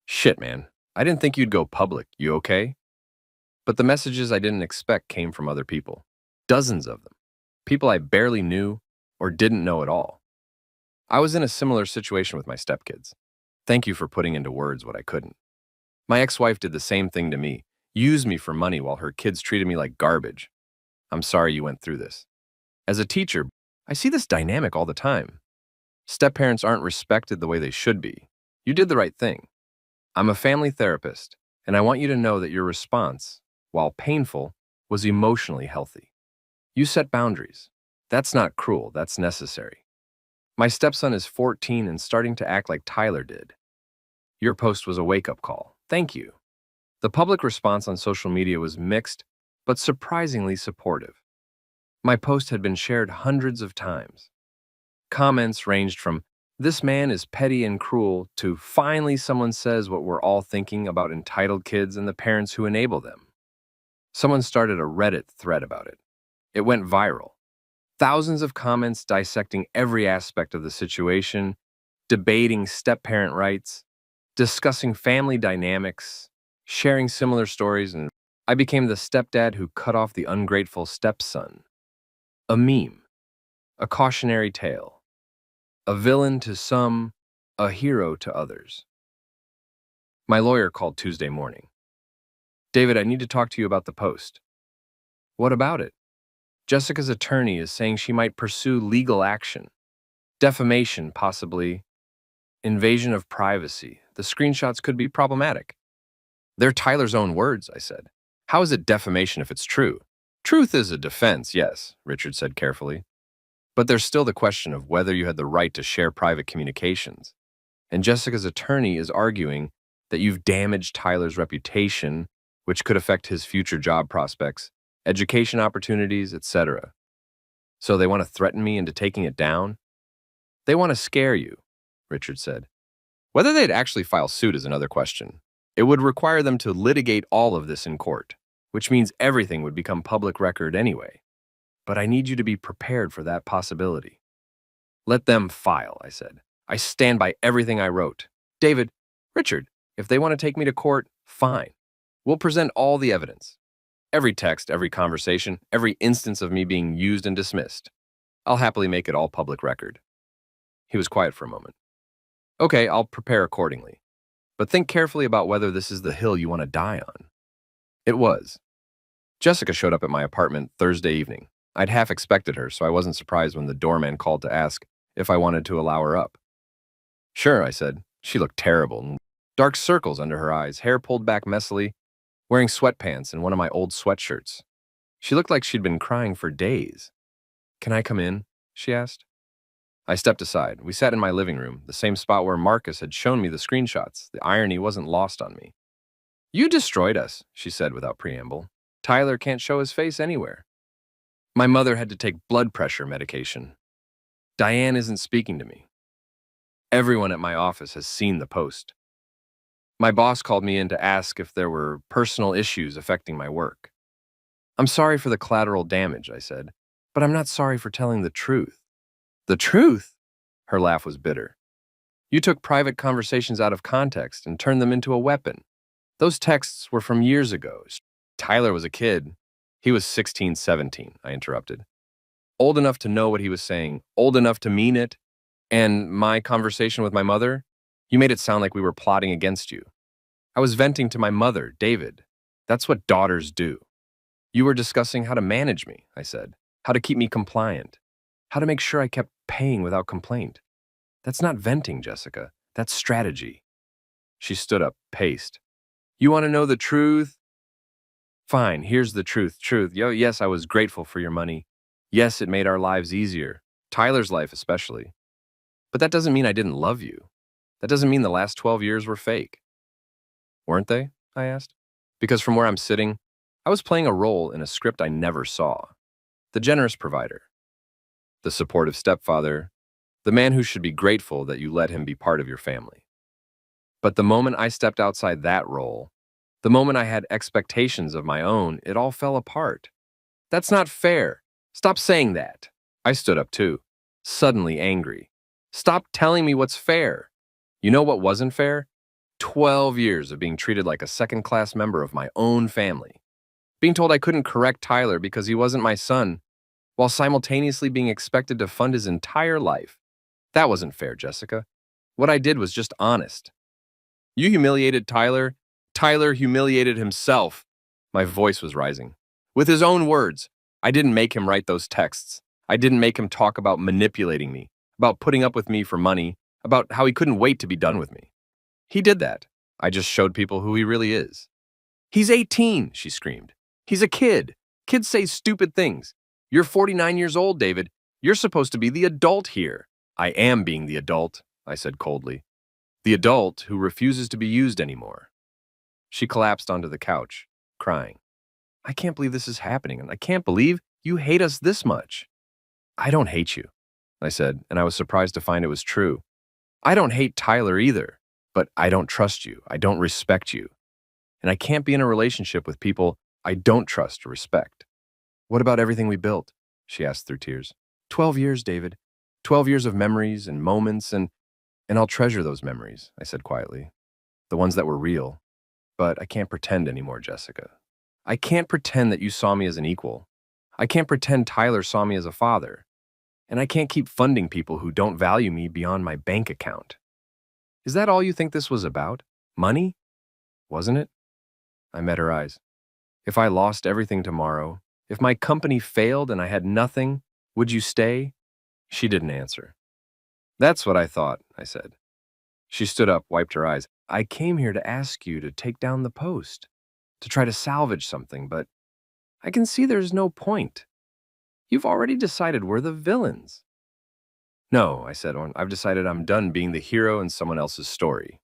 Shit, man. I didn't think you'd go public. You okay? But the messages I didn't expect came from other people. Dozens of them. People I barely knew or didn't know at all. I was in a similar situation with my stepkids. Thank you for putting into words what I couldn't. My ex-wife did the same thing to me, used me for money while her kids treated me like garbage. I'm sorry you went through this. As a teacher, I see this dynamic all the time. Step-parents aren't respected the way they should be. You did the right thing. I'm a family therapist, and I want you to know that your response, while painful, was emotionally healthy. You set boundaries. That's not cruel, that's necessary. My stepson is 14 and starting to act like Tyler did. Your post was a wake-up call. Thank you. The public response on social media was mixed, but surprisingly supportive. My post had been shared hundreds of times. Comments ranged from, "This man is petty and cruel," to "Finally someone says what we're all thinking about entitled kids and the parents who enable them." Someone started a Reddit thread about it. It went viral. Thousands of comments dissecting every aspect of the situation, debating step-parent rights, discussing family dynamics, sharing similar stories, and I became the stepdad who cut off the ungrateful stepson. A meme, a cautionary tale, a villain to some, a hero to others. My lawyer called Tuesday morning. David, I need to talk to you about the post. What about it? Jessica's attorney is saying she might pursue legal action. Defamation, possibly. Invasion of privacy. The screenshots could be problematic. They're Tyler's own words, I said. How is it defamation if it's true? Truth is a defense, yes, Richard said carefully. But there's still the question of whether you had the right to share private communications. And Jessica's attorney is arguing that you've damaged Tyler's reputation, which could affect his future job prospects, education opportunities, etc. So they want to threaten me into taking it down? They want to scare you, Richard said. Whether they'd actually file suit is another question. It would require them to litigate all of this in court, which means everything would become public record anyway. But I need you to be prepared for that possibility. Let them file, I said. I stand by everything I wrote. David, Richard, if they want to take me to court, fine. We'll present all the evidence. Every text, every conversation, every instance of me being used and dismissed. I'll happily make it all public record. He was quiet for a moment. Okay, I'll prepare accordingly. But think carefully about whether this is the hill you want to die on. It was. Jessica showed up at my apartment Thursday evening. I'd half expected her, so I wasn't surprised when the doorman called to ask if I wanted to allow her up. Sure, I said. She looked terrible. Dark circles under her eyes, hair pulled back messily, wearing sweatpants and one of my old sweatshirts. She looked like she'd been crying for days. Can I come in? She asked. I stepped aside. We sat in my living room, the same spot where Marcus had shown me the screenshots. The irony wasn't lost on me. You destroyed us, she said without preamble. Tyler can't show his face anywhere. My mother had to take blood pressure medication. Diane isn't speaking to me. Everyone at my office has seen the post. My boss called me in to ask if there were personal issues affecting my work. I'm sorry for the collateral damage, I said, but I'm not sorry for telling the truth. The truth? Her laugh was bitter. You took private conversations out of context and turned them into a weapon. Those texts were from years ago. Tyler was a kid. He was 16, 17, I interrupted. Old enough to know what he was saying, old enough to mean it. And my conversation with my mother, you made it sound like we were plotting against you. I was venting to my mother, David. That's what daughters do. You were discussing how to manage me, I said, how to keep me compliant, how to make sure I kept paying without complaint. That's not venting, Jessica. That's strategy. She stood up, paced. You want to know the truth? Fine, here's the truth. Yes, I was grateful for your money. Yes, it made our lives easier. Tyler's life especially. But that doesn't mean I didn't love you. That doesn't mean the last 12 years were fake. Weren't they? I asked. Because from where I'm sitting, I was playing a role in a script I never saw. The generous provider. The supportive stepfather. The man who should be grateful that you let him be part of your family. But the moment I stepped outside that role, the moment I had expectations of my own, it all fell apart. That's not fair. Stop saying that. I stood up too, suddenly angry. Stop telling me what's fair. You know what wasn't fair? 12 years of being treated like a second-class member of my own family. Being told I couldn't correct Tyler because he wasn't my son, while simultaneously being expected to fund his entire life. That wasn't fair, Jessica. What I did was just honest. You humiliated Tyler. Tyler humiliated himself. My voice was rising. With his own words, I didn't make him write those texts. I didn't make him talk about manipulating me, about putting up with me for money, about how he couldn't wait to be done with me. He did that. I just showed people who he really is. He's 18, she screamed. He's a kid. Kids say stupid things. You're 49 years old, David. You're supposed to be the adult here. I am being the adult, I said coldly. The adult who refuses to be used anymore. She collapsed onto the couch, crying. I can't believe this is happening, and I can't believe you hate us this much. I don't hate you, I said, and I was surprised to find it was true. I don't hate Tyler either, but I don't trust you. I don't respect you. And I can't be in a relationship with people I don't trust or respect. What about everything we built? She asked through tears. 12 years, David. 12 years of memories and moments, and I'll treasure those memories, I said quietly. The ones that were real. But I can't pretend anymore, Jessica. I can't pretend that you saw me as an equal. I can't pretend Tyler saw me as a father. And I can't keep funding people who don't value me beyond my bank account. Is that all you think this was about? Money? Wasn't it? I met her eyes. If I lost everything tomorrow, if my company failed and I had nothing, would you stay? She didn't answer. That's what I thought, I said. She stood up, wiped her eyes. I came here to ask you to take down the post, to try to salvage something, but I can see there's no point. You've already decided we're the villains. No, I said, I've decided I'm done being the hero in someone else's story.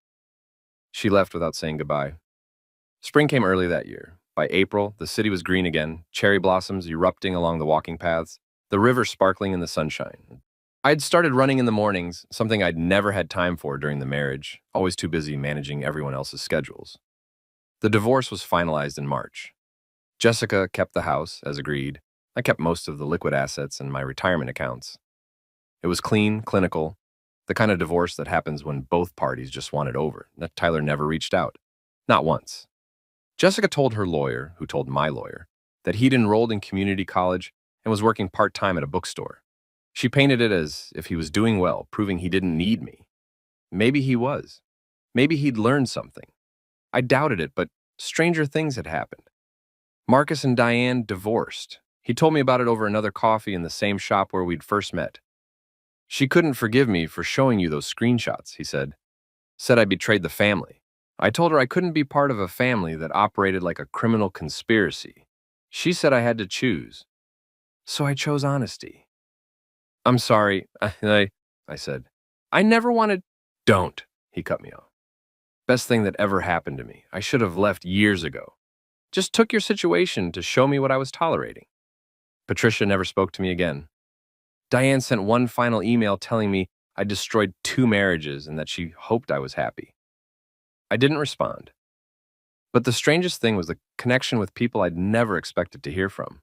She left without saying goodbye. Spring came early that year. By April, the city was green again, cherry blossoms erupting along the walking paths, the river sparkling in the sunshine. I'd started running in the mornings, something I'd never had time for during the marriage, always too busy managing everyone else's schedules. The divorce was finalized in March. Jessica kept the house, as agreed. I kept most of the liquid assets and my retirement accounts. It was clean, clinical, the kind of divorce that happens when both parties just want it over. Tyler never reached out. Not once. Jessica told her lawyer, who told my lawyer, that he'd enrolled in community college and was working part-time at a bookstore. She painted it as if he was doing well, proving he didn't need me. Maybe he was. Maybe he'd learned something. I doubted it, but stranger things had happened. Marcus and Diane divorced. He told me about it over another coffee in the same shop where we'd first met. She couldn't forgive me for showing you those screenshots, he said. Said I betrayed the family. I told her I couldn't be part of a family that operated like a criminal conspiracy. She said I had to choose. So I chose honesty. I'm sorry, I said. I never wanted... Don't, he cut me off. Best thing that ever happened to me. I should have left years ago. Just took your situation to show me what I was tolerating. Patricia never spoke to me again. Diane sent one final email telling me I destroyed 2 marriages and that she hoped I was happy. I didn't respond. But the strangest thing was the connection with people I'd never expected to hear from.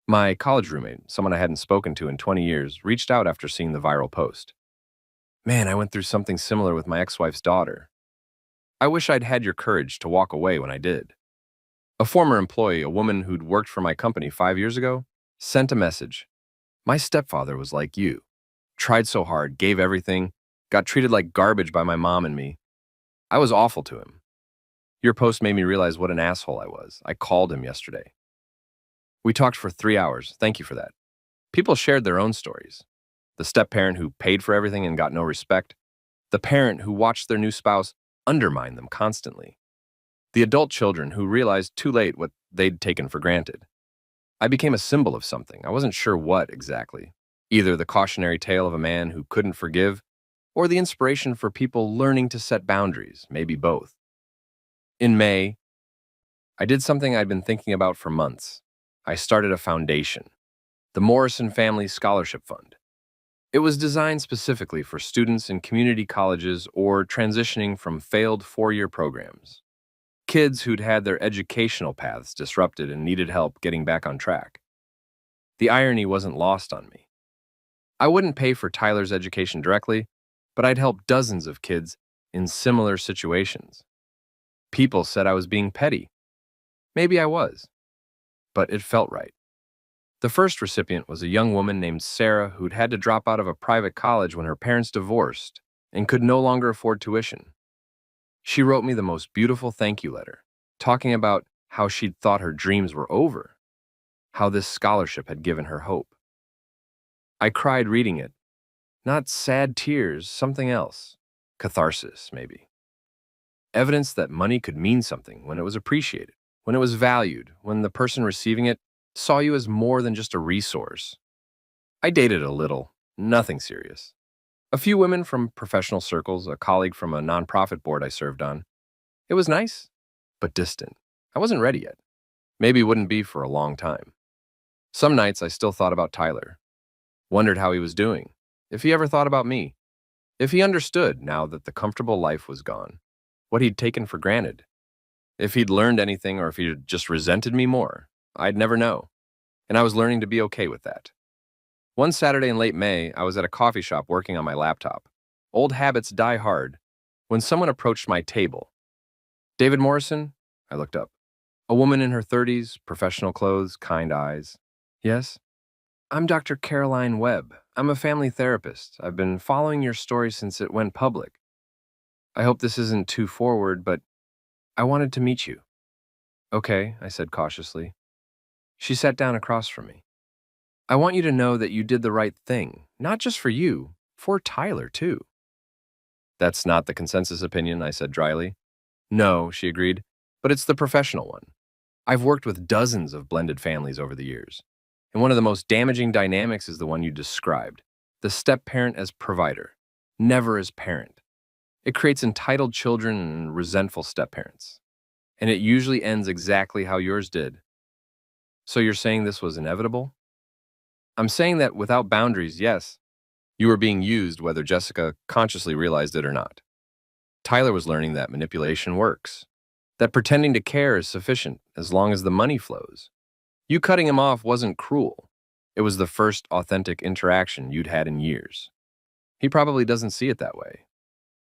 My college roommate, someone I hadn't spoken to in 20 years, reached out after seeing the viral post. Man, I went through something similar with my ex-wife's daughter. I wish I'd had your courage to walk away when I did. A former employee, a woman who'd worked for my company 5 years ago, sent a message. My stepfather was like you. Tried so hard, gave everything, got treated like garbage by my mom and me. I was awful to him. Your post made me realize what an asshole I was. I called him yesterday. We talked for 3 hours. Thank you for that. People shared their own stories. The step-parent who paid for everything and got no respect. The parent who watched their new spouse undermine them constantly. The adult children who realized too late what they'd taken for granted. I became a symbol of something. I wasn't sure what exactly. Either the cautionary tale of a man who couldn't forgive, or the inspiration for people learning to set boundaries, maybe both. In May, I did something I'd been thinking about for months. I started a foundation, the Morrison Family Scholarship Fund. It was designed specifically for students in community colleges or transitioning from failed four-year programs. Kids who'd had their educational paths disrupted and needed help getting back on track. The irony wasn't lost on me. I wouldn't pay for Tyler's education directly, but I'd help dozens of kids in similar situations. People said I was being petty. Maybe I was, but it felt right. The first recipient was a young woman named Sarah who'd had to drop out of a private college when her parents divorced and could no longer afford tuition. She wrote me the most beautiful thank you letter, talking about how she'd thought her dreams were over, how this scholarship had given her hope. I cried reading it. Not sad tears, something else. Catharsis, maybe. Evidence that money could mean something when it was appreciated, when it was valued, when the person receiving it saw you as more than just a resource. I dated a little, nothing serious. A few women from professional circles, a colleague from a nonprofit board I served on. It was nice, but distant. I wasn't ready yet. Maybe wouldn't be for a long time. Some nights I still thought about Tyler. Wondered how he was doing, if he ever thought about me, if he understood now that the comfortable life was gone, what he'd taken for granted. If he'd learned anything or if he'd just resented me more, I'd never know. And I was learning to be okay with that. One Saturday in late May, I was at a coffee shop working on my laptop. Old habits die hard. When someone approached my table. David Morrison? I looked up. A woman in her 30s, professional clothes, kind eyes. Yes? I'm Dr. Caroline Webb. I'm a family therapist. I've been following your story since it went public. I hope this isn't too forward, but I wanted to meet you. Okay, I said cautiously. She sat down across from me. I want you to know that you did the right thing, not just for you, for Tyler, too. That's not the consensus opinion, I said dryly. No, she agreed, but it's the professional one. I've worked with dozens of blended families over the years, and one of the most damaging dynamics is the one you described, the step-parent as provider, never as parent. It creates entitled children and resentful step-parents, and it usually ends exactly how yours did. So you're saying this was inevitable? I'm saying that without boundaries, yes. You were being used whether Jessica consciously realized it or not. Tyler was learning that manipulation works, that pretending to care is sufficient as long as the money flows. You cutting him off wasn't cruel. It was the first authentic interaction you'd had in years. He probably doesn't see it that way.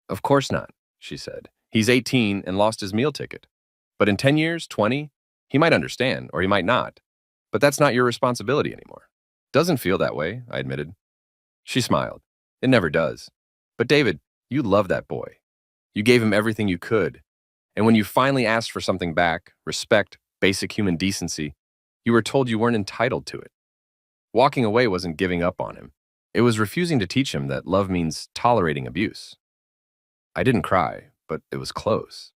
Of course not, she said. He's 18 and lost his meal ticket. But in 10 years, 20, he might understand, or he might not. But that's not your responsibility anymore. Doesn't feel that way, I admitted. She smiled. It never does. But David, you love that boy. You gave him everything you could. And when you finally asked for something back, respect, basic human decency, you were told you weren't entitled to it. Walking away wasn't giving up on him. It was refusing to teach him that love means tolerating abuse. I didn't cry, but it was close.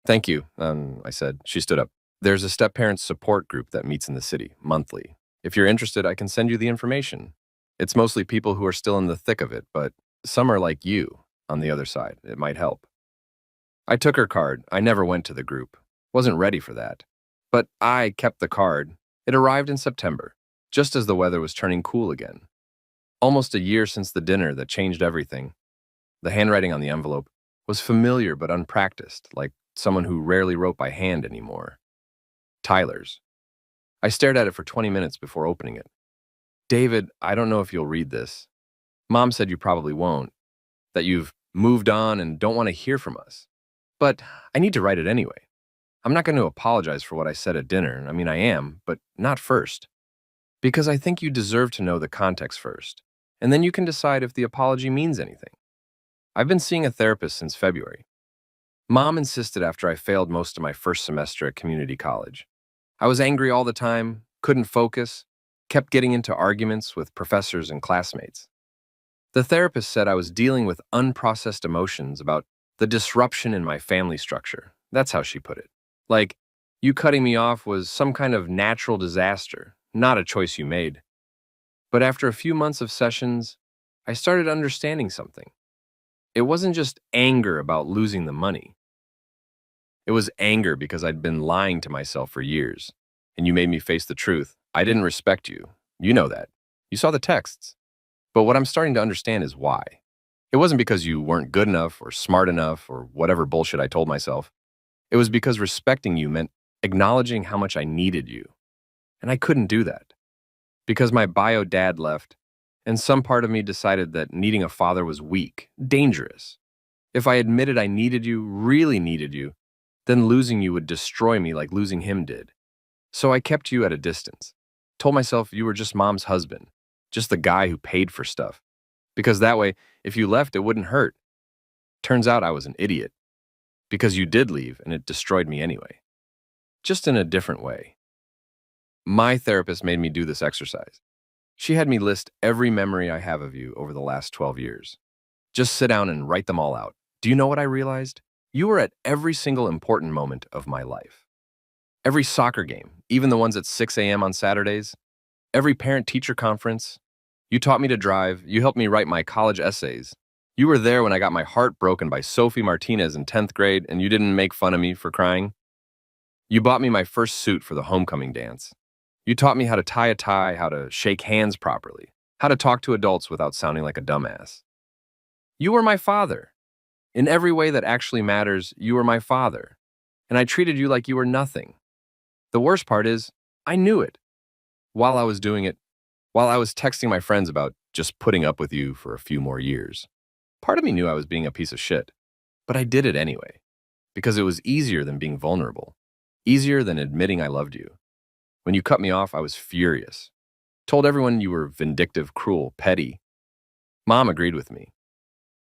Thank you, I said. She stood up. There's a step-parent support group that meets in the city, monthly. If you're interested, I can send you the information. It's mostly people who are still in the thick of it, but some are like you on the other side. It might help. I took her card. I never went to the group. Wasn't ready for that. But I kept the card. It arrived in September, just as the weather was turning cool again. Almost a year since the dinner that changed everything. The handwriting on the envelope, was familiar but unpracticed, like someone who rarely wrote by hand anymore. Tyler's. I stared at it for 20 minutes before opening it. David, I don't know if you'll read this. Mom said you probably won't, that you've moved on and don't want to hear from us. But I need to write it anyway. I'm not going to apologize for what I said at dinner. I mean, I am, but not first. Because I think you deserve to know the context first. And then you can decide if the apology means anything. I've been seeing a therapist since February. Mom insisted after I failed most of my first semester at community college. I was angry all the time, couldn't focus, kept getting into arguments with professors and classmates. The therapist said I was dealing with unprocessed emotions about the disruption in my family structure. That's how she put it. Like, you cutting me off was some kind of natural disaster, not a choice you made. But after a few months of sessions, I started understanding something. It wasn't just anger about losing the money. It was anger because I'd been lying to myself for years, and you made me face the truth. I didn't respect you. You know that. You saw the texts. But what I'm starting to understand is why. It wasn't because you weren't good enough or smart enough or whatever bullshit I told myself. It was because respecting you meant acknowledging how much I needed you. And I couldn't do that. Because my bio dad left, and some part of me decided that needing a father was weak, dangerous. If I admitted I needed you, really needed you, then losing you would destroy me like losing him did. So I kept you at a distance. Told myself you were just mom's husband, just the guy who paid for stuff. Because that way, if you left, it wouldn't hurt. Turns out I was an idiot. Because you did leave, and it destroyed me anyway. Just in a different way. My therapist made me do this exercise. She had me list every memory I have of you over the last 12 years. Just sit down and write them all out. Do you know what I realized? You were at every single important moment of my life. Every soccer game, even the ones at 6 a.m. on Saturdays. Every parent-teacher conference. You taught me to drive. You helped me write my college essays. You were there when I got my heart broken by Sophie Martinez in 10th grade, and you didn't make fun of me for crying. You bought me my first suit for the homecoming dance. You taught me how to tie a tie, how to shake hands properly, how to talk to adults without sounding like a dumbass. You were my father. In every way that actually matters, you were my father. And I treated you like you were nothing. The worst part is, I knew it. While I was doing it, while I was texting my friends about just putting up with you for a few more years. Part of me knew I was being a piece of shit, but I did it anyway, because it was easier than being vulnerable, easier than admitting I loved you. When you cut me off, I was furious. Told everyone you were vindictive, cruel, petty. Mom agreed with me.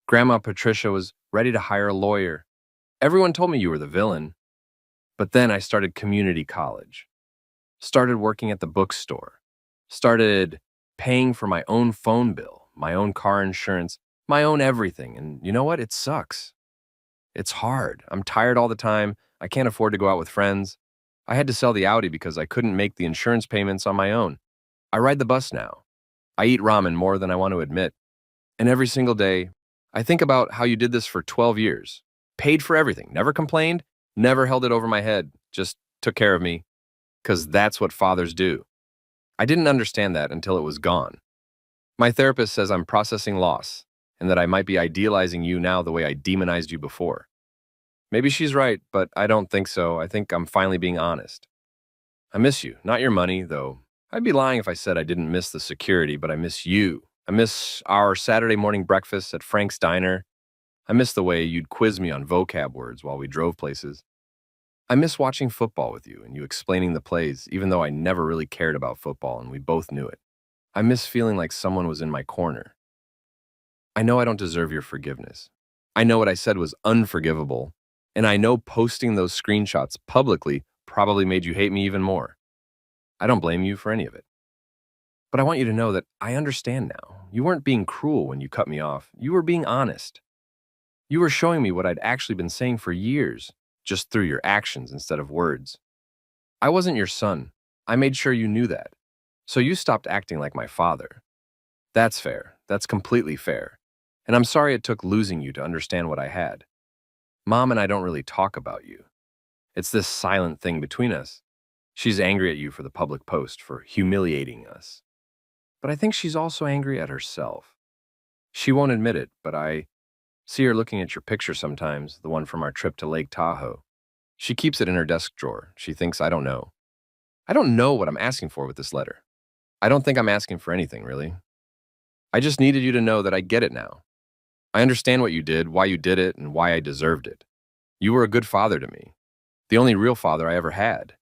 Grandma Patricia was ready to hire a lawyer. Everyone told me you were the villain. But then I started community college. Started working at the bookstore. Started paying for my own phone bill, my own car insurance, my own everything. And you know what? It sucks. It's hard. I'm tired all the time. I can't afford to go out with friends. I had to sell the Audi because I couldn't make the insurance payments on my own. I ride the bus now. I eat ramen more than I want to admit. And every single day, I think about how you did this for 12 years. Paid for everything. Never complained. Never held it over my head. Just took care of me. Because that's what fathers do. I didn't understand that until it was gone. My therapist says I'm processing loss and that I might be idealizing you now the way I demonized you before. Maybe she's right, but I don't think so. I think I'm finally being honest. I miss you, not your money, though. I'd be lying if I said I didn't miss the security, but I miss you. I miss our Saturday morning breakfast at Frank's Diner. I miss the way you'd quiz me on vocab words while we drove places. I miss watching football with you and you explaining the plays, even though I never really cared about football and we both knew it. I miss feeling like someone was in my corner. I know I don't deserve your forgiveness. I know what I said was unforgivable, and I know posting those screenshots publicly probably made you hate me even more. I don't blame you for any of it. But I want you to know that I understand now. You weren't being cruel when you cut me off. You were being honest. You were showing me what I'd actually been saying for years, just through your actions instead of words. I wasn't your son. I made sure you knew that. So you stopped acting like my father. That's fair. That's completely fair. And I'm sorry it took losing you to understand what I had. Mom and I don't really talk about you. It's this silent thing between us. She's angry at you for the public post, for humiliating us. But I think she's also angry at herself. She won't admit it, but I See her looking at your picture sometimes, the one from our trip to Lake Tahoe. She keeps it in her desk drawer. She thinks I don't know. I don't know what I'm asking for with this letter. I don't think I'm asking for anything, really. I just needed you to know that I get it now. I understand what you did, why you did it, and why I deserved it. You were a good father to me, the only real father I ever had.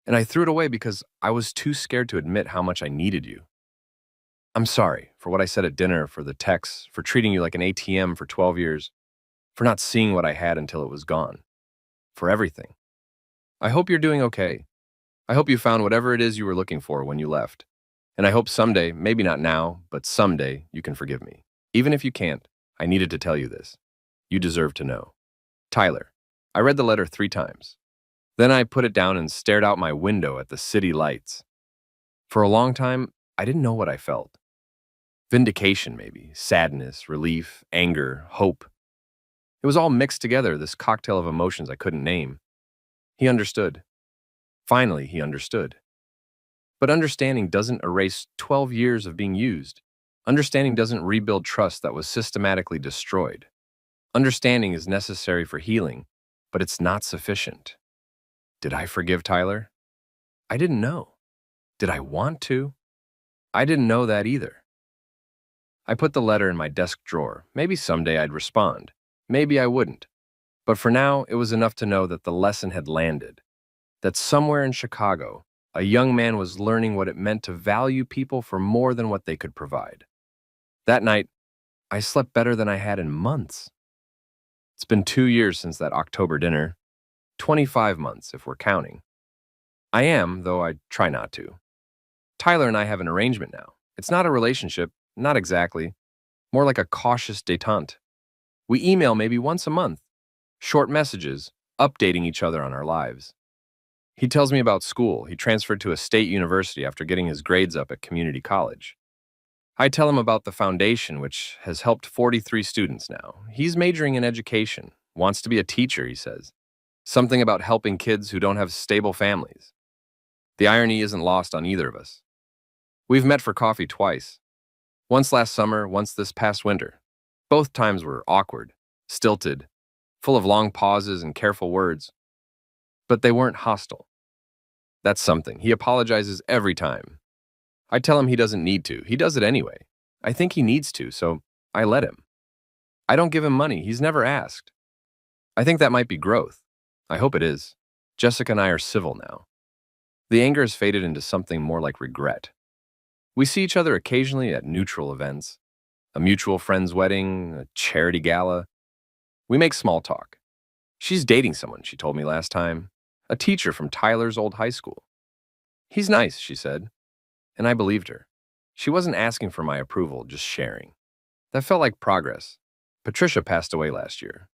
And I threw it away because I was too scared to admit how much I needed you. I'm sorry for what I said at dinner, for the texts, for treating you like an ATM for 12 years, for not seeing what I had until it was gone, for everything. I hope you're doing okay. I hope you found whatever it is you were looking for when you left. And I hope someday, maybe not now, but someday, you can forgive me. Even if you can't, I needed to tell you this. You deserve to know. Tyler. I read the letter 3 times. Then I put it down and stared out my window at the city lights. For a long time, I didn't know what I felt. Vindication, maybe, sadness, relief, anger, hope. It was all mixed together, this cocktail of emotions I couldn't name. He understood. Finally, he understood. But understanding doesn't erase 12 years of being used. Understanding doesn't rebuild trust that was systematically destroyed. Understanding is necessary for healing, but it's not sufficient. Did I forgive Tyler? I didn't know. Did I want to? I didn't know that either. I put the letter in my desk drawer. Maybe someday I'd respond. Maybe I wouldn't. But for now, it was enough to know that the lesson had landed. That somewhere in Chicago, a young man was learning what it meant to value people for more than what they could provide. That night, I slept better than I had in months. It's been 2 years since that October dinner. 25 months, if we're counting. I am, though I try not to. Tyler and I have an arrangement now. It's not a relationship, not exactly. More like a cautious détente. We email maybe once a month. Short messages, updating each other on our lives. He tells me about school. He transferred to a state university after getting his grades up at community college. I tell him about the foundation, which has helped 43 students now. He's majoring in education, wants to be a teacher, he says. Something about helping kids who don't have stable families. The irony isn't lost on either of us. We've met for coffee twice. Once last summer, once this past winter. Both times were awkward, stilted, full of long pauses and careful words. But they weren't hostile. That's something. He apologizes every time. I tell him he doesn't need to. He does it anyway. I think he needs to, so I let him. I don't give him money. He's never asked. I think that might be growth. I hope it is. Jessica and I are civil now. The anger has faded into something more like regret. We see each other occasionally at neutral events, a mutual friend's wedding, a charity gala. We make small talk. She's dating someone, she told me last time, a teacher from Tyler's old high school. He's nice, she said, and I believed her. She wasn't asking for my approval, just sharing. That felt like progress. Patricia passed away last year.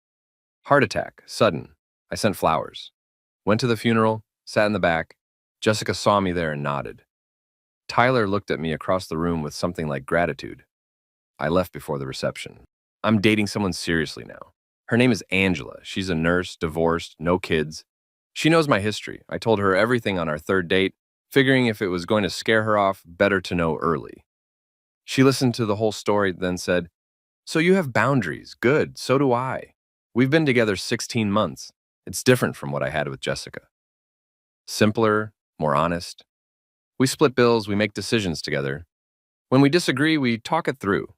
Heart attack, sudden. I sent flowers. Went to the funeral, sat in the back. Jessica saw me there and nodded. Tyler looked at me across the room with something like gratitude. I left before the reception. I'm dating someone seriously now. Her name is Angela. She's a nurse, divorced, no kids. She knows my history. I told her everything on our 3rd date, figuring if it was going to scare her off, better to know early. She listened to the whole story, then said, "So you have boundaries. Good, so do I. We've been together 16 months. It's different from what I had with Jessica. Simpler, more honest. We split bills, we make decisions together. When we disagree, we talk it through.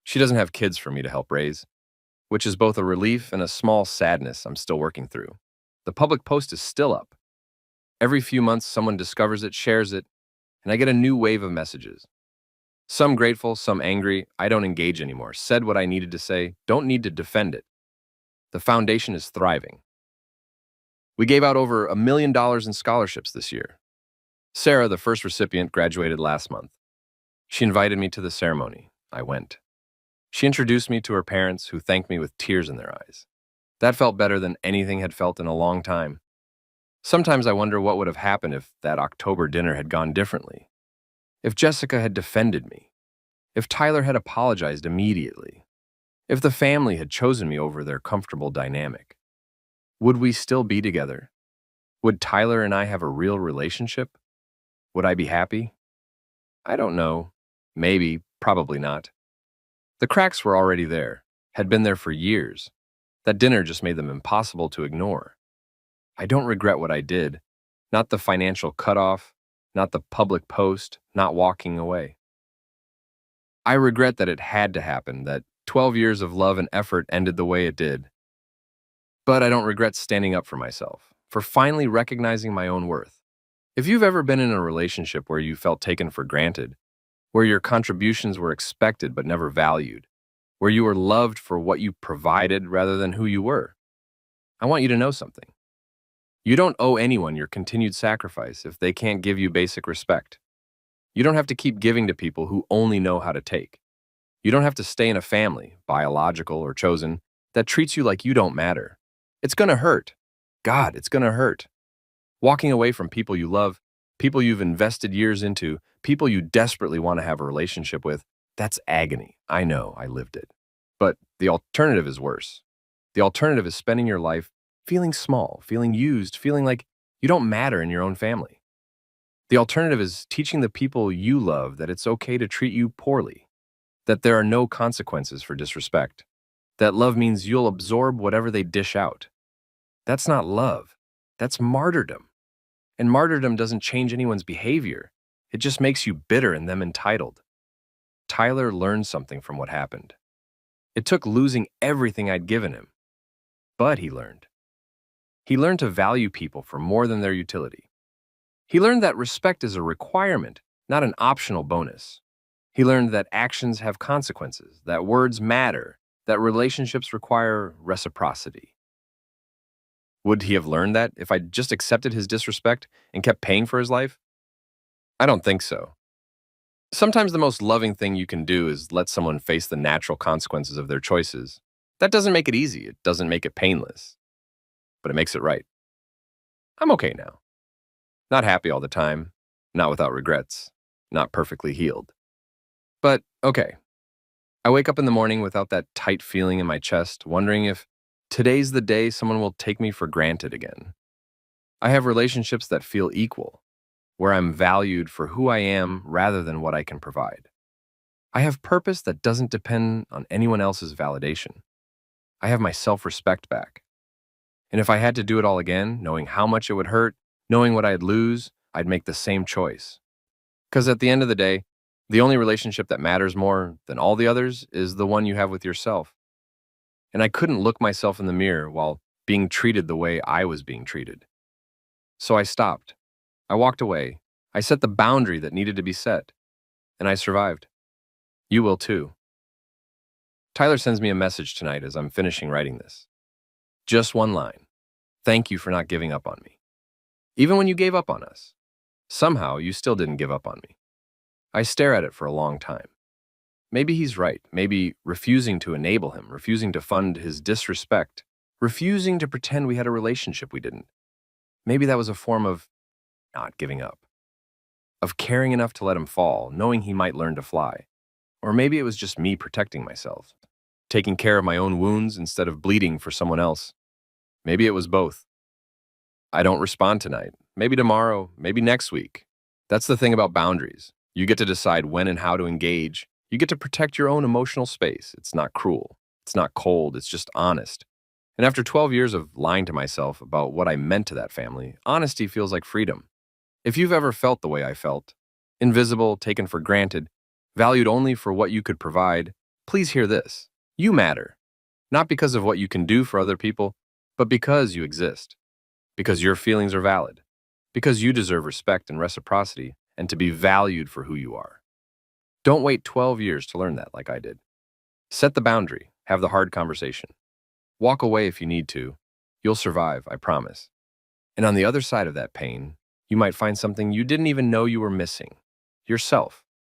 She doesn't have kids for me to help raise, which is both a relief and a small sadness I'm still working through. The public post is still up. Every few months, someone discovers it, shares it, and I get a new wave of messages. Some grateful, some angry. I don't engage anymore. Said what I needed to say, don't need to defend it. The foundation is thriving. We gave out over $1 million in scholarships this year. Sarah, the first recipient, graduated last month. She invited me to the ceremony. I went. She introduced me to her parents, who thanked me with tears in their eyes. That felt better than anything had felt in a long time. Sometimes I wonder what would have happened if that October dinner had gone differently. If Jessica had defended me. If Tyler had apologized immediately. If the family had chosen me over their comfortable dynamic. Would we still be together? Would Tyler and I have a real relationship? Would I be happy? I don't know. Maybe, probably not. The cracks were already there. had been there for years. That dinner just made them impossible to ignore. I don't regret what I did, not the financial cutoff, not the public post, not walking away. I regret that it had to happen, that 12 years of love and effort ended the way it did. But I don't regret standing up for myself, for finally recognizing my own worth. If you've ever been in a relationship where you felt taken for granted, where your contributions were expected but never valued, where you were loved for what you provided rather than who you were, I want you to know something. You don't owe anyone your continued sacrifice if they can't give you basic respect. You don't have to keep giving to people who only know how to take. You don't have to stay in a family, biological or chosen, that treats you like you don't matter. It's gonna hurt. God, it's gonna hurt. Walking away from people you love, people you've invested years into, people you desperately want to have a relationship with, that's agony. I know, I lived it. But the alternative is worse. The alternative is spending your life feeling small, feeling used, feeling like you don't matter in your own family. The alternative is teaching the people you love that it's okay to treat you poorly, that there are no consequences for disrespect, that love means you'll absorb whatever they dish out. That's not love. That's martyrdom. And martyrdom doesn't change anyone's behavior. It just makes you bitter and them entitled. Tyler learned something from what happened. It took losing everything I'd given him. But he learned. He learned to value people for more than their utility. He learned that respect is a requirement, not an optional bonus. He learned that actions have consequences, that words matter, that relationships require reciprocity. Would he have learned that if I'd just accepted his disrespect and kept paying for his life? I don't think so. Sometimes the most loving thing you can do is let someone face the natural consequences of their choices. That doesn't make it easy, it doesn't make it painless, but it makes it right. I'm okay now. Not happy all the time, not without regrets, not perfectly healed. But okay. I wake up in the morning without that tight feeling in my chest, wondering if today's the day someone will take me for granted again. I have relationships that feel equal, where I'm valued for who I am rather than what I can provide. I have purpose that doesn't depend on anyone else's validation. I have my self-respect back. And if I had to do it all again, knowing how much it would hurt, knowing what I'd lose, I'd make the same choice. Because at the end of the day, the only relationship that matters more than all the others is the one you have with yourself. And I couldn't look myself in the mirror while being treated the way I was being treated. So I stopped. I walked away. I set the boundary that needed to be set. And I survived. You will too. Tyler sends me a message tonight as I'm finishing writing this. Just one line. Thank you for not giving up on me. Even when you gave up on us, somehow you still didn't give up on me. I stare at it for a long time. Maybe he's right. Maybe refusing to enable him, refusing to fund his disrespect, refusing to pretend we had a relationship we didn't. Maybe that was a form of not giving up, of caring enough to let him fall, knowing he might learn to fly. Or maybe it was just me protecting myself, taking care of my own wounds instead of bleeding for someone else. Maybe it was both. I don't respond tonight. Maybe tomorrow, maybe next week. That's the thing about boundaries. You get to decide when and how to engage. You get to protect your own emotional space. It's not cruel. It's not cold. It's just honest. And after 12 years of lying to myself about what I meant to that family, honesty feels like freedom. If you've ever felt the way I felt, invisible, taken for granted, valued only for what you could provide, please hear this. You matter. Not because of what you can do for other people, but because you exist. Because your feelings are valid. Because you deserve respect and reciprocity and to be valued for who you are. Don't wait 12 years to learn that like I did. Set the boundary. Have the hard conversation. Walk away if you need to. You'll survive, I promise. And on the other side of that pain, you might find something you didn't even know you were missing. Yourself.